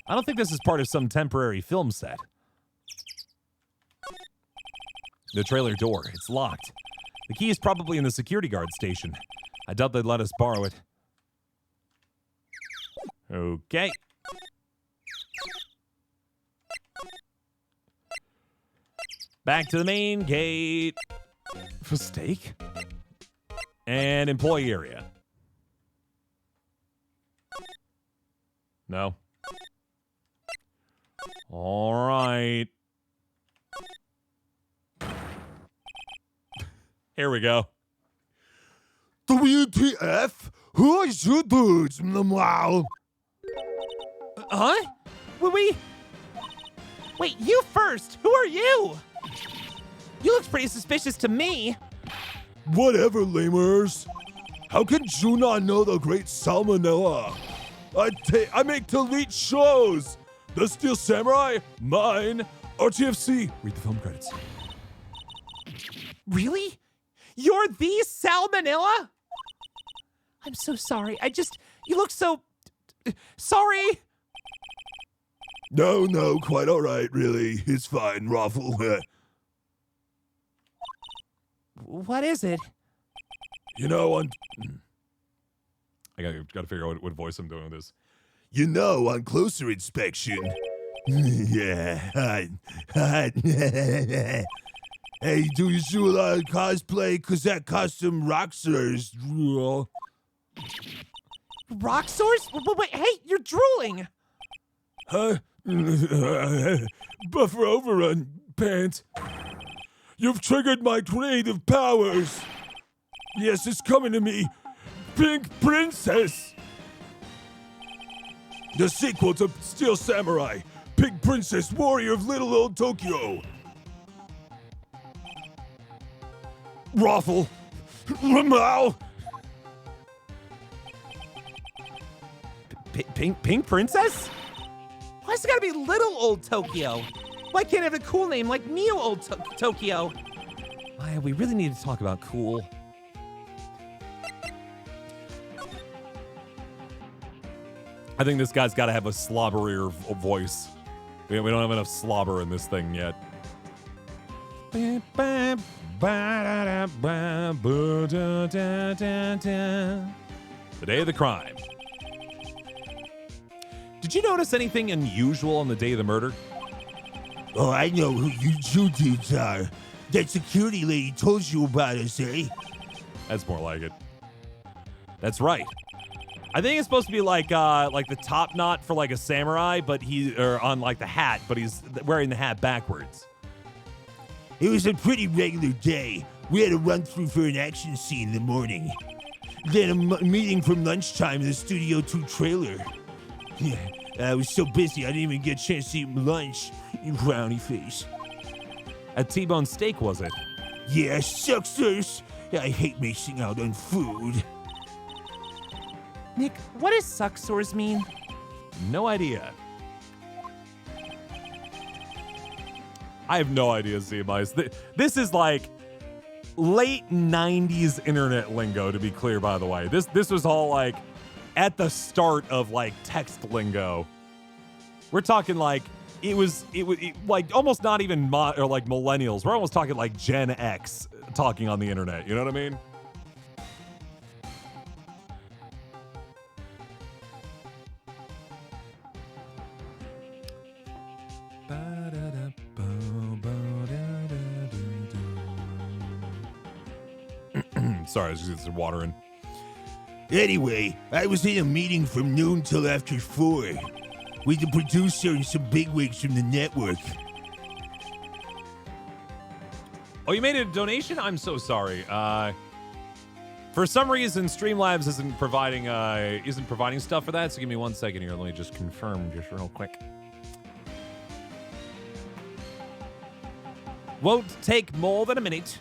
I don't think this is part of some temporary film set. The trailer door, it's locked. The key is probably in the security guard station. I doubt they'd let us borrow it. Okay. Back to the main gate. For steak? And employee area. No. All right. Here we go. WTF? Who is you dudes? Wow. Huh? Wait, you first. Who are you? You look pretty suspicious to me. Whatever, lamers. How can you not know the great Salmonella? I make elite shows. The Steel Samurai, mine, RTFC. Read the film credits. Really? You're the Salmonella? I'm so sorry. You look so... Sorry. No, quite all right, really. It's fine, Raffle. What is it? You know, I gotta figure out what voice I'm doing with this. You know, on closer inspection. Yeah. Hey, do you do a lot of cosplay? Cause that costume rockstars. Rock source? Wait, hey, you're drooling. Huh? Buffer overrun, pants. You've triggered my creative powers. Yes, it's coming to me. Pink Princess. The sequel to Steel Samurai. Pink Princess, Warrior of Little Old Tokyo. Raffle. Ramal. Pink Princess? Why's it gotta be Little Old Tokyo? Why can't it have a cool name like Neo Old Tokyo? Maya, we really need to talk about cool. I think this guy's got to have a slobberier voice. We don't have enough slobber in this thing yet. The day of the crime. Did you notice anything unusual on the day of the murder? Oh, I know who you dudes are. That security lady told you about us, eh? That's more like it. That's right. I think it's supposed to be like the top knot for like a samurai, but on like the hat, but he's wearing the hat backwards. It was a pretty regular day. We had a run-through for an action scene in the morning. Then a meeting from lunchtime in the Studio 2 trailer. Yeah, I was so busy I didn't even get a chance to eat lunch, you brownie face. A T-bone steak, was it? Yeah, sucksters. I hate missing out on food. Nick, what does suck sores mean? No idea. I have no idea, CMIs. This is like late 90s internet lingo, to be clear, by the way. This was all like at the start of like text lingo. We're talking like it was like almost not even or like millennials. We're almost talking like Gen X talking on the internet. You know what I mean? Sorry, I was just getting some water in. Anyway, I was in a meeting from noon till after 4 with the producer and some bigwigs from the network. Oh, you made a donation? I'm so sorry. For some reason, Streamlabs isn't providing stuff for that. So give me 1 second here. Let me just confirm just real quick. Won't take more than a minute.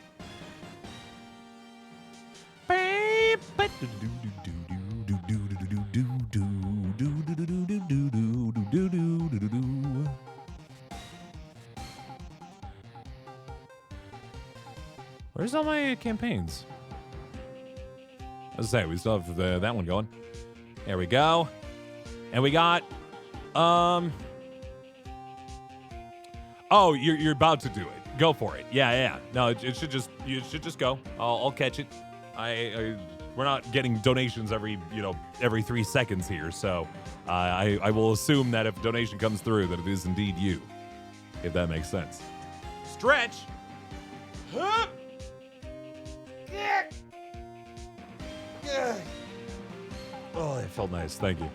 Where's all my campaigns? As I say, we still have that one going. There we go. And we got, oh, you're about to do it. Go for it. Yeah. No, you should just go. I'll catch it. We're not getting donations every 3 seconds here, so I will assume that if a donation comes through, that it is indeed you, if that makes sense. Stretch. Huh? Oh, that felt nice. Thank you.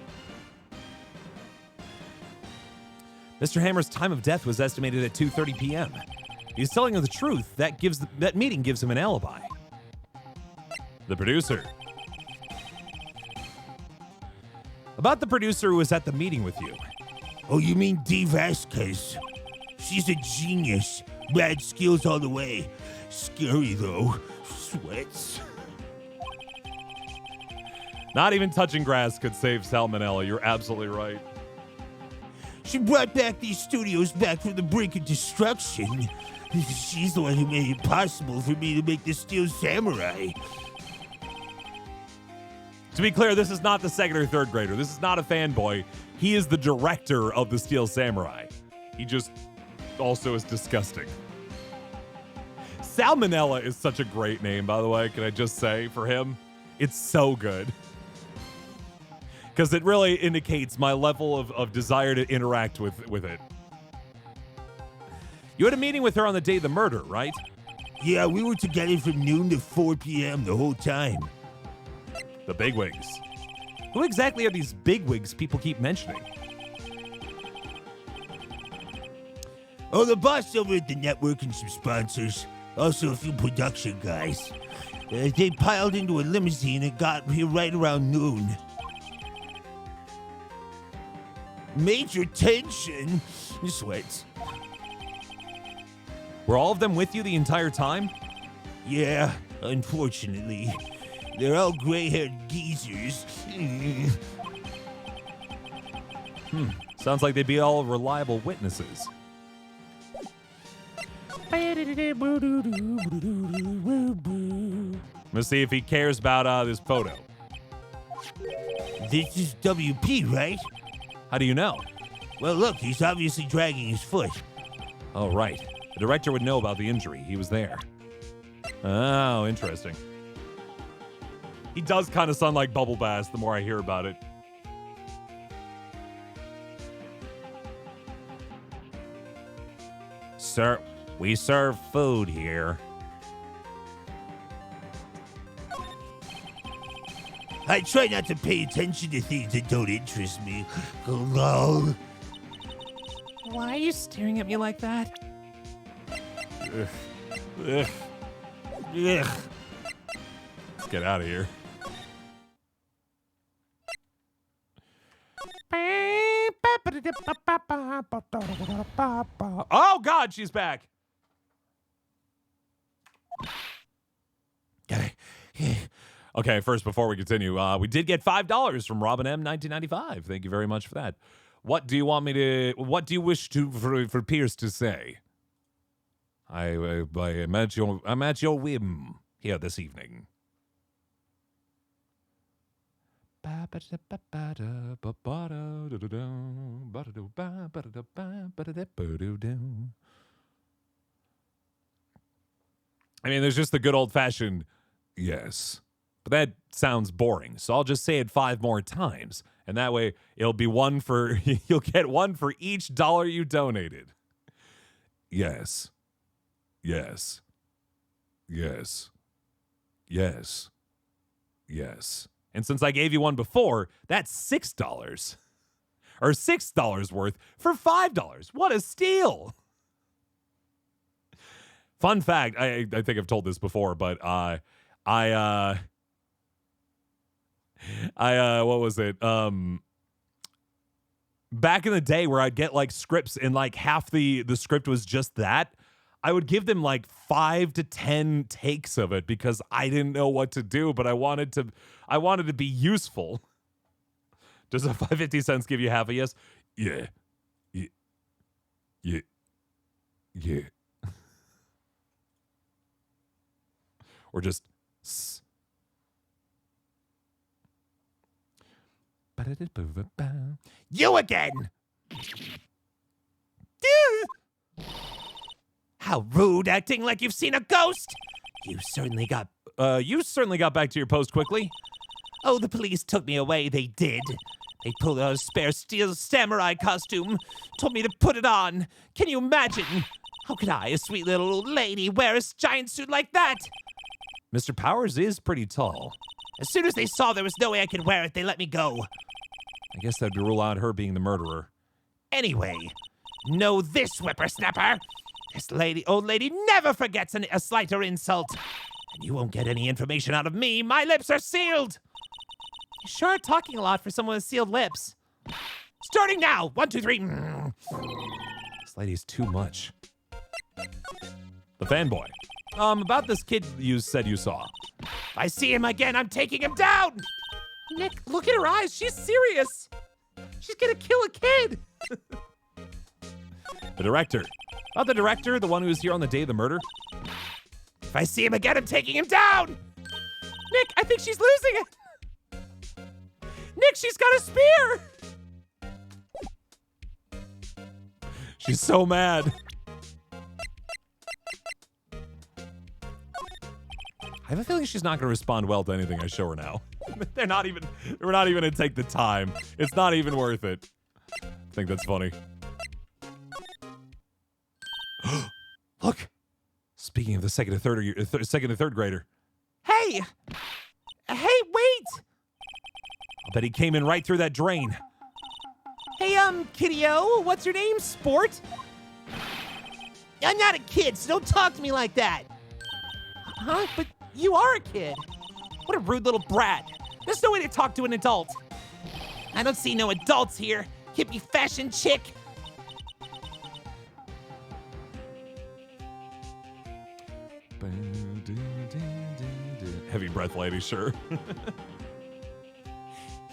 Mr. Hammer's time of death was estimated at 2:30 p.m. He's telling her the truth. That meeting gives him an alibi. The producer. About the producer who was at the meeting with you. Oh, you mean Dee Vasquez? She's a genius. Bad skills all the way. Scary, though. Sweats. Not even touching grass could save salmonella. You're absolutely right. She brought back these studios back from the brink of destruction. She's the one who made it possible for me to make the Steel Samurai. To be clear, this is not the second or third grader. This is not a fanboy. He is the director of the Steel Samurai. He just also is disgusting. Salmonella is such a great name, by the way. Can I just say, for him, it's so good. Because it really indicates my level of desire to interact with it. You had a meeting with her on the day of the murder, right? Yeah, we were together from noon to 4 p.m. the whole time. The bigwigs. Who exactly are these bigwigs people keep mentioning? Oh, the boss over at the network and some sponsors. Also a few production guys. They piled into a limousine and got here right around noon. Major tension. Sweats. Were all of them with you the entire time? Yeah, unfortunately. They're all gray-haired geezers. Sounds like they'd be all reliable witnesses. Let's see if he cares about this photo. This is WP, right? How do you know? Well, look, he's obviously dragging his foot. Oh, right. The director would know about the injury. He was there. Oh, interesting. He does kind of sound like Bubble Bass the more I hear about it. Sir, we serve food here. I try not to pay attention to things that don't interest me. Oh, no. Why are you staring at me like that? Ugh. Ugh. Let's get out of here. Oh, God, she's back. Okay, first, before we continue, we did get $5 from Robin M. 1995. Thank you very much for that. What do you wish for Pierce to say? I'm at your whim here this evening. I mean, there's just the good old-fashioned yes. But that sounds boring, so I'll just say it 5 more times. And that way, it'll be one for, you'll get one for each dollar you donated. Yes. Yes. Yes. Yes. Yes. And since I gave you one before, that's $6. Or $6 worth for $5. What a steal! Fun fact, I think I've told this before, but what was it? Back in the day where I'd get like scripts and like half the script was just that, I would give them like 5 to 10 takes of it because I didn't know what to do, but I wanted to be useful. Does a 50 cents give you half a yes? Yeah. Yeah. Yeah. Yeah. Or just You again! How rude, acting like you've seen a ghost! You certainly got back to your post quickly. Oh, the police took me away, they did. They pulled out a spare steel samurai costume, told me to put it on. Can you imagine? How could I, a sweet little old lady, wear a giant suit like that? Mr. Powers is pretty tall. As soon as they saw there was no way I could wear it, they let me go. I guess that'd rule out her being the murderer. Anyway, know this, whippersnapper. This old lady never forgets a slight or insult. And you won't get any information out of me. My lips are sealed. You sure are talking a lot for someone with sealed lips. Starting now. 1, 2, 3. This lady's too much. The fanboy. About this kid you said you saw. If I see him again, I'm taking him down. Nick, look at her eyes. She's serious. She's gonna kill a kid. The director. About the director, the one who was here on the day of the murder. If I see him again, I'm taking him down. Nick, I think she's losing it. Nick, she's got a spear. She's so mad. I have a feeling she's not going to respond well to anything I show her now. We're not even going to take the time. It's not even worth it. I think that's funny. Look. Speaking of the second and third grader. Hey, wait. I bet he came in right through that drain. Hey, kiddo, what's your name, sport? I'm not a kid, so don't talk to me like that. Huh? But you are a kid. What a rude little brat. There's no way to talk to an adult. I don't see no adults here. Hippie fashion chick. Heavy breath lady, sure.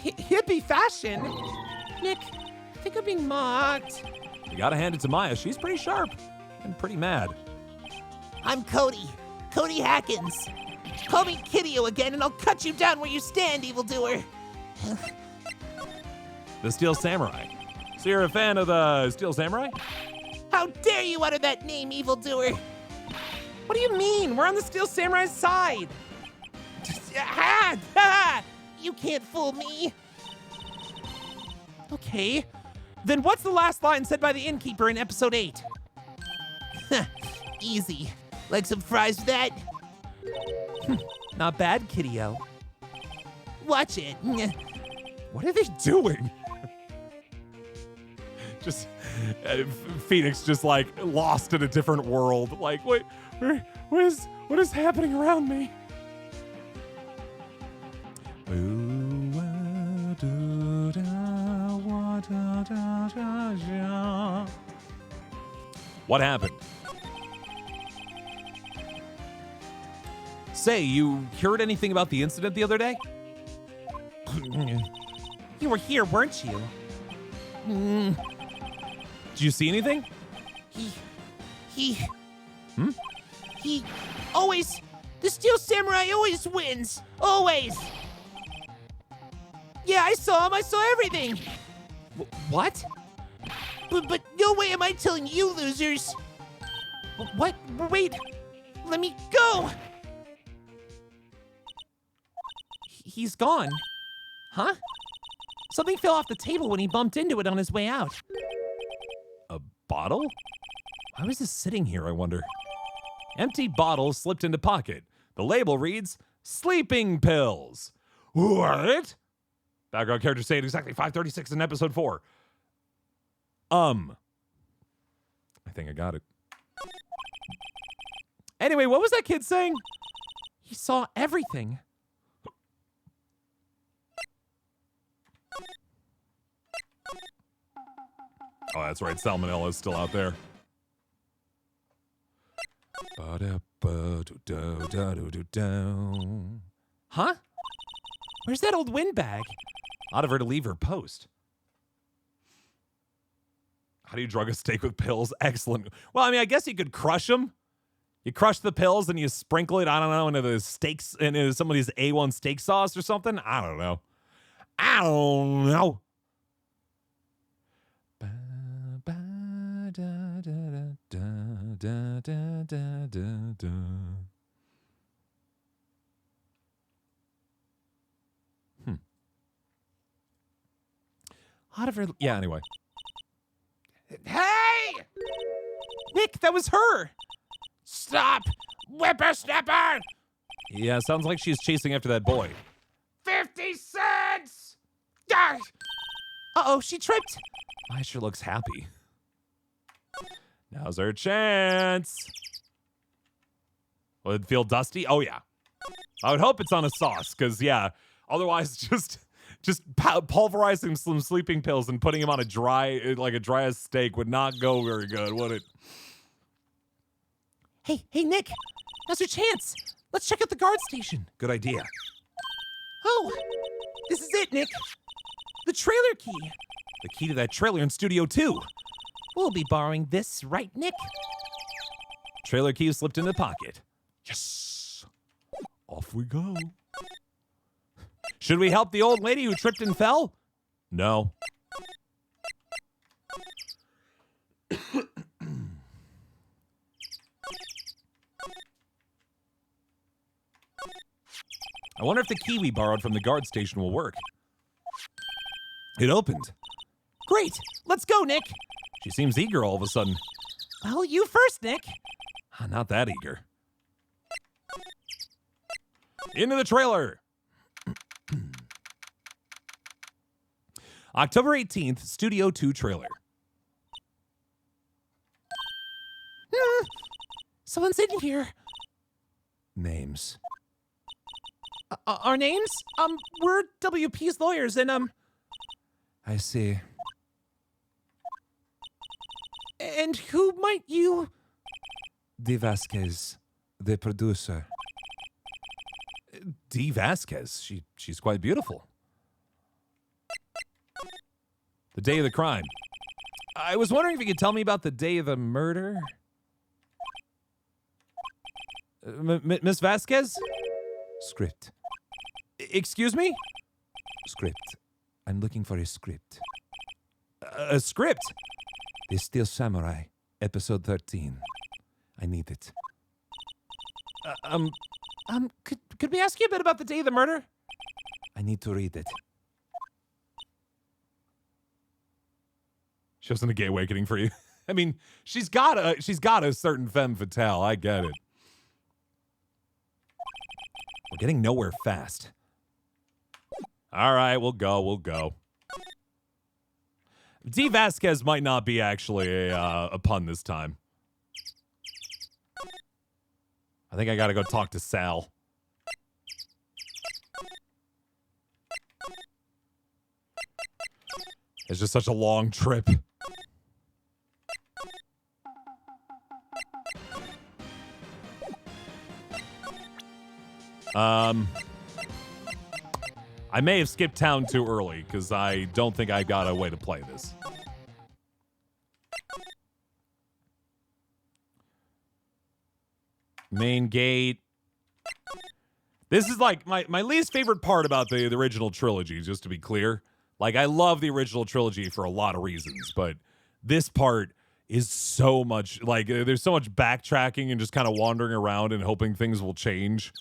Hippie fashion? Nick, I think I'm being mocked. You gotta hand it to Maya. She's pretty sharp and pretty mad. I'm Cody Hackins. Call me Kiddio again and I'll cut you down where you stand, evildoer. The Steel Samurai. So you're a fan of the Steel Samurai? How dare you utter that name, evildoer? What do you mean? We're on the Steel Samurai's side. You can't fool me. Okay, then what's the last line said by the innkeeper in episode 8? Easy. Like some fries with that? Not bad, kiddio. Watch it. What are they doing? Just Phoenix just like lost in a different world. Like, wait, What is happening around me? What happened? Say, you heard anything about the incident the other day? You were here, weren't you? Did you see anything? He always, the Steel Samurai always wins. Always. Yeah, I saw him. I saw everything. What? But no way am I telling you losers. What? Wait. Let me go. He's gone. Huh? Something fell off the table when he bumped into it on his way out. A bottle? Why was this sitting here, I wonder? Empty bottle slipped into pocket. The label reads, sleeping pills. What? Background character saying exactly 5:36 in episode 4. I think I got it. Anyway, what was that kid saying? He saw everything. Oh, that's right. Salmonella is still out there. Huh? Where's that old windbag? Out of her to leave her post. How do you drug a steak with pills? Excellent. Well, I mean, I guess you could crush them. You crush the pills and you sprinkle it, I don't know, into the steaks, into somebody's A1 steak sauce or something. I don't know. Yeah, anyway. Hey! Nick, that was her. Stop! Whippersnapper! Yeah, sounds like she's chasing after that boy. 50 cents! Ah! Uh-oh, she tripped. I sure looks happy. Now's our chance. Will it feel dusty? Oh, yeah. I would hope it's on a sauce, because, yeah, otherwise just pulverizing some sleeping pills and putting them on a dry as steak would not go very good, would it? Hey, Nick, now's your chance. Let's check out the guard station. Good idea. Oh, this is it, Nick. The trailer key. The key to that trailer in Studio 2. We'll be borrowing this, right, Nick? Trailer key slipped in the pocket. Yes. Off we go. Should we help the old lady who tripped and fell? No. I wonder if the key we borrowed from the guard station will work. It opened. Great. Let's go, Nick. She seems eager all of a sudden. Well, you first, Nick. Not that eager. Into the trailer. October 18th, Studio 2 trailer. Someone's in here. Names. Our names? We're WP's lawyers, and, I see. And who might you... Dee Vasquez, the producer. Dee Vasquez? She's quite beautiful. The day of the crime. I was wondering if you could tell me about the day of the murder. Miss Vasquez? Script. Excuse me? Script. I'm looking for a script. A script? The Steel Samurai, episode 13. I need it. Could we ask you a bit about the day of the murder? I need to read it. She wasn't a gay awakening for you. I mean, she's got a certain femme fatale. I get it. We're getting nowhere fast. All right, we'll go. Dee Vasquez might not be actually a pun this time. I think I gotta go talk to Sal. It's just such a long trip. I may have skipped town too early because I don't think I got a way to play this. Main gate. This is like my least favorite part about the original trilogy, just to be clear. Like, I love the original trilogy for a lot of reasons, but this part is so much, like, there's so much backtracking and just kind of wandering around and hoping things will change.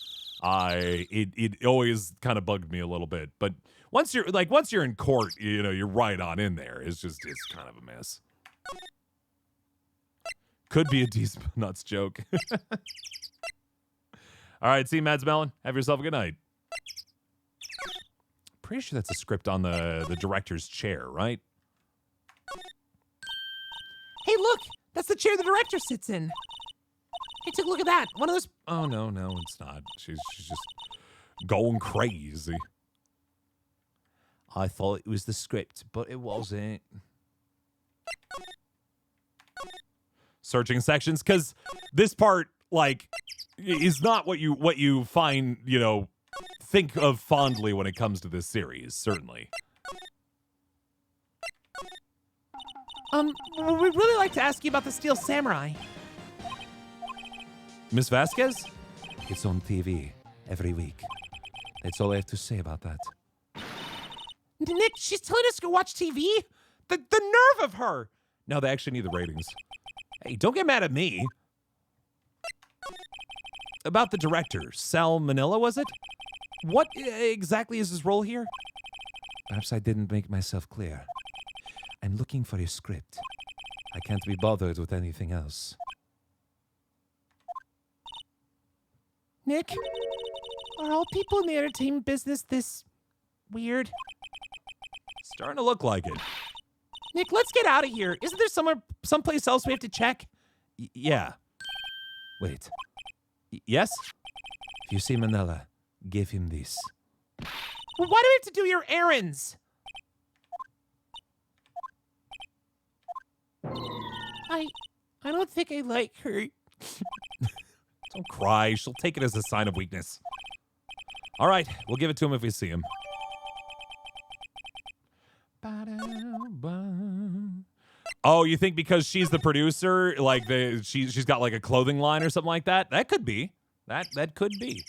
It always kind of bugged me a little bit, but once you're in court, you know, you're right on in there. It's kind of a mess. Could be a decent nuts joke. All right, see you, Mads Mellon. Have yourself a good night. Pretty sure that's a script on the director's chair, right? Hey, look! That's the chair the director sits in. Hey, take a look at that. One of those. Oh, no, it's not. She's just going crazy. I thought it was the script, but it wasn't. Searching sections, because this part, like, is not what you find, you know, think of fondly when it comes to this series, certainly. We'd really like to ask you about the Steel Samurai. Miss Vasquez? It's on TV every week. That's all I have to say about that. Nick, she's telling us to go watch TV? The nerve of her! No, they actually need the ratings. Hey, don't get mad at me. About the director, Sal Manila, was it? What exactly is his role here? Perhaps I didn't make myself clear. I'm looking for a script. I can't be bothered with anything else. Nick, are all people in the entertainment business this weird? Starting to look like it. Nick, let's get out of here. Isn't there someplace else we have to check? Yeah. Wait. Yes? If you see Manila, give him this. Well, why do we have to do your errands? I don't think I like her. Don't cry. She'll take it as a sign of weakness. All right, we'll give it to him if we see him. Oh, you think because she's the producer, like she's got like a clothing line or something like that? That could be. That could be.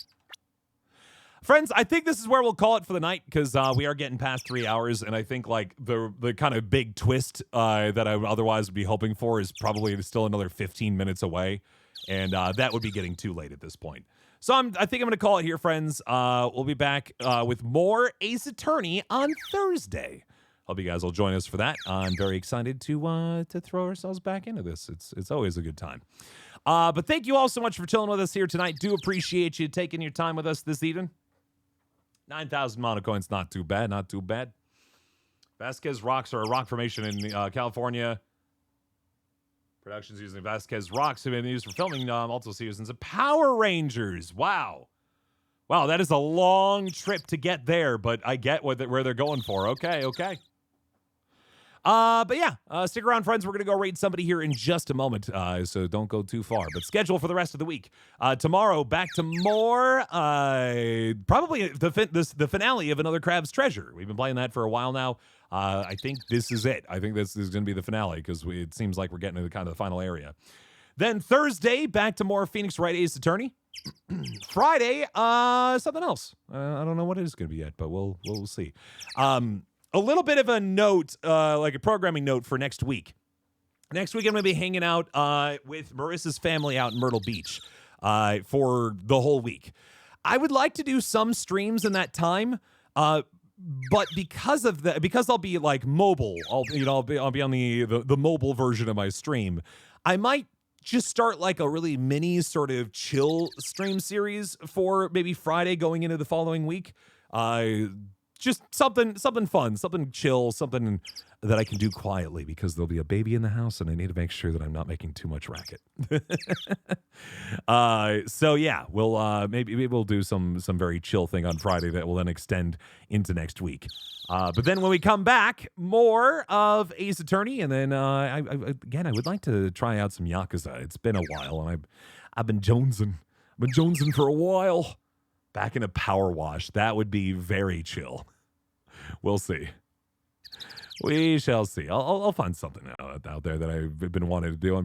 Friends, I think this is where we'll call it for the night because we are getting past 3 hours, and I think like the kind of big twist that I would otherwise be hoping for is probably still another 15 minutes away, and that would be getting too late at this point. So I think I'm going to call it here, friends. We'll be back with more Ace Attorney on Thursday. Hope you guys will join us for that. I'm very excited to throw ourselves back into this. It's always a good time. But thank you all so much for chilling with us here tonight. Do appreciate you taking your time with us this evening. 9,000 monocoins, not too bad, not too bad. Vasquez Rocks are a rock formation in California. Productions using Vasquez Rocks have been used for filming multiple seasons of Power Rangers. Wow. Wow, that is a long trip to get there, but I get where they're going for. Okay. But yeah, stick around, friends. We're going to go raid somebody here in just a moment, so don't go too far. But schedule for the rest of the week. Tomorrow, back to more, probably the finale of Another Crab's Treasure. We've been playing that for a while now. I think this is it. I think this is going to be the finale because it seems like we're getting to the kind of the final area. Then Thursday, back to more Phoenix Wright Ace Attorney. Friday, something else. I don't know what it is going to be yet, but we'll see. A little bit of a note, like a programming note for next week. Next week, I'm going to be hanging out with Marissa's family out in Myrtle Beach for the whole week. I would like to do some streams in that time, but because I'll be like mobile, I'll be on the mobile version of my stream. I might just start like a really mini sort of chill stream series for maybe Friday going into the following week. just something fun, something chill, something that I can do quietly because there'll be a baby in the house and I need to make sure that I'm not making too much racket. So yeah, we'll maybe we'll do some very chill thing on Friday that will then extend into next week. But then when we come back, more of Ace Attorney, and then I would like to try out some Yakuza. It's been a while, and I've been jonesing. I've been jonesing for a while. Back in a power wash. That would be very chill. We'll see. We shall see. I'll find something out there that I've been wanting to do. I'm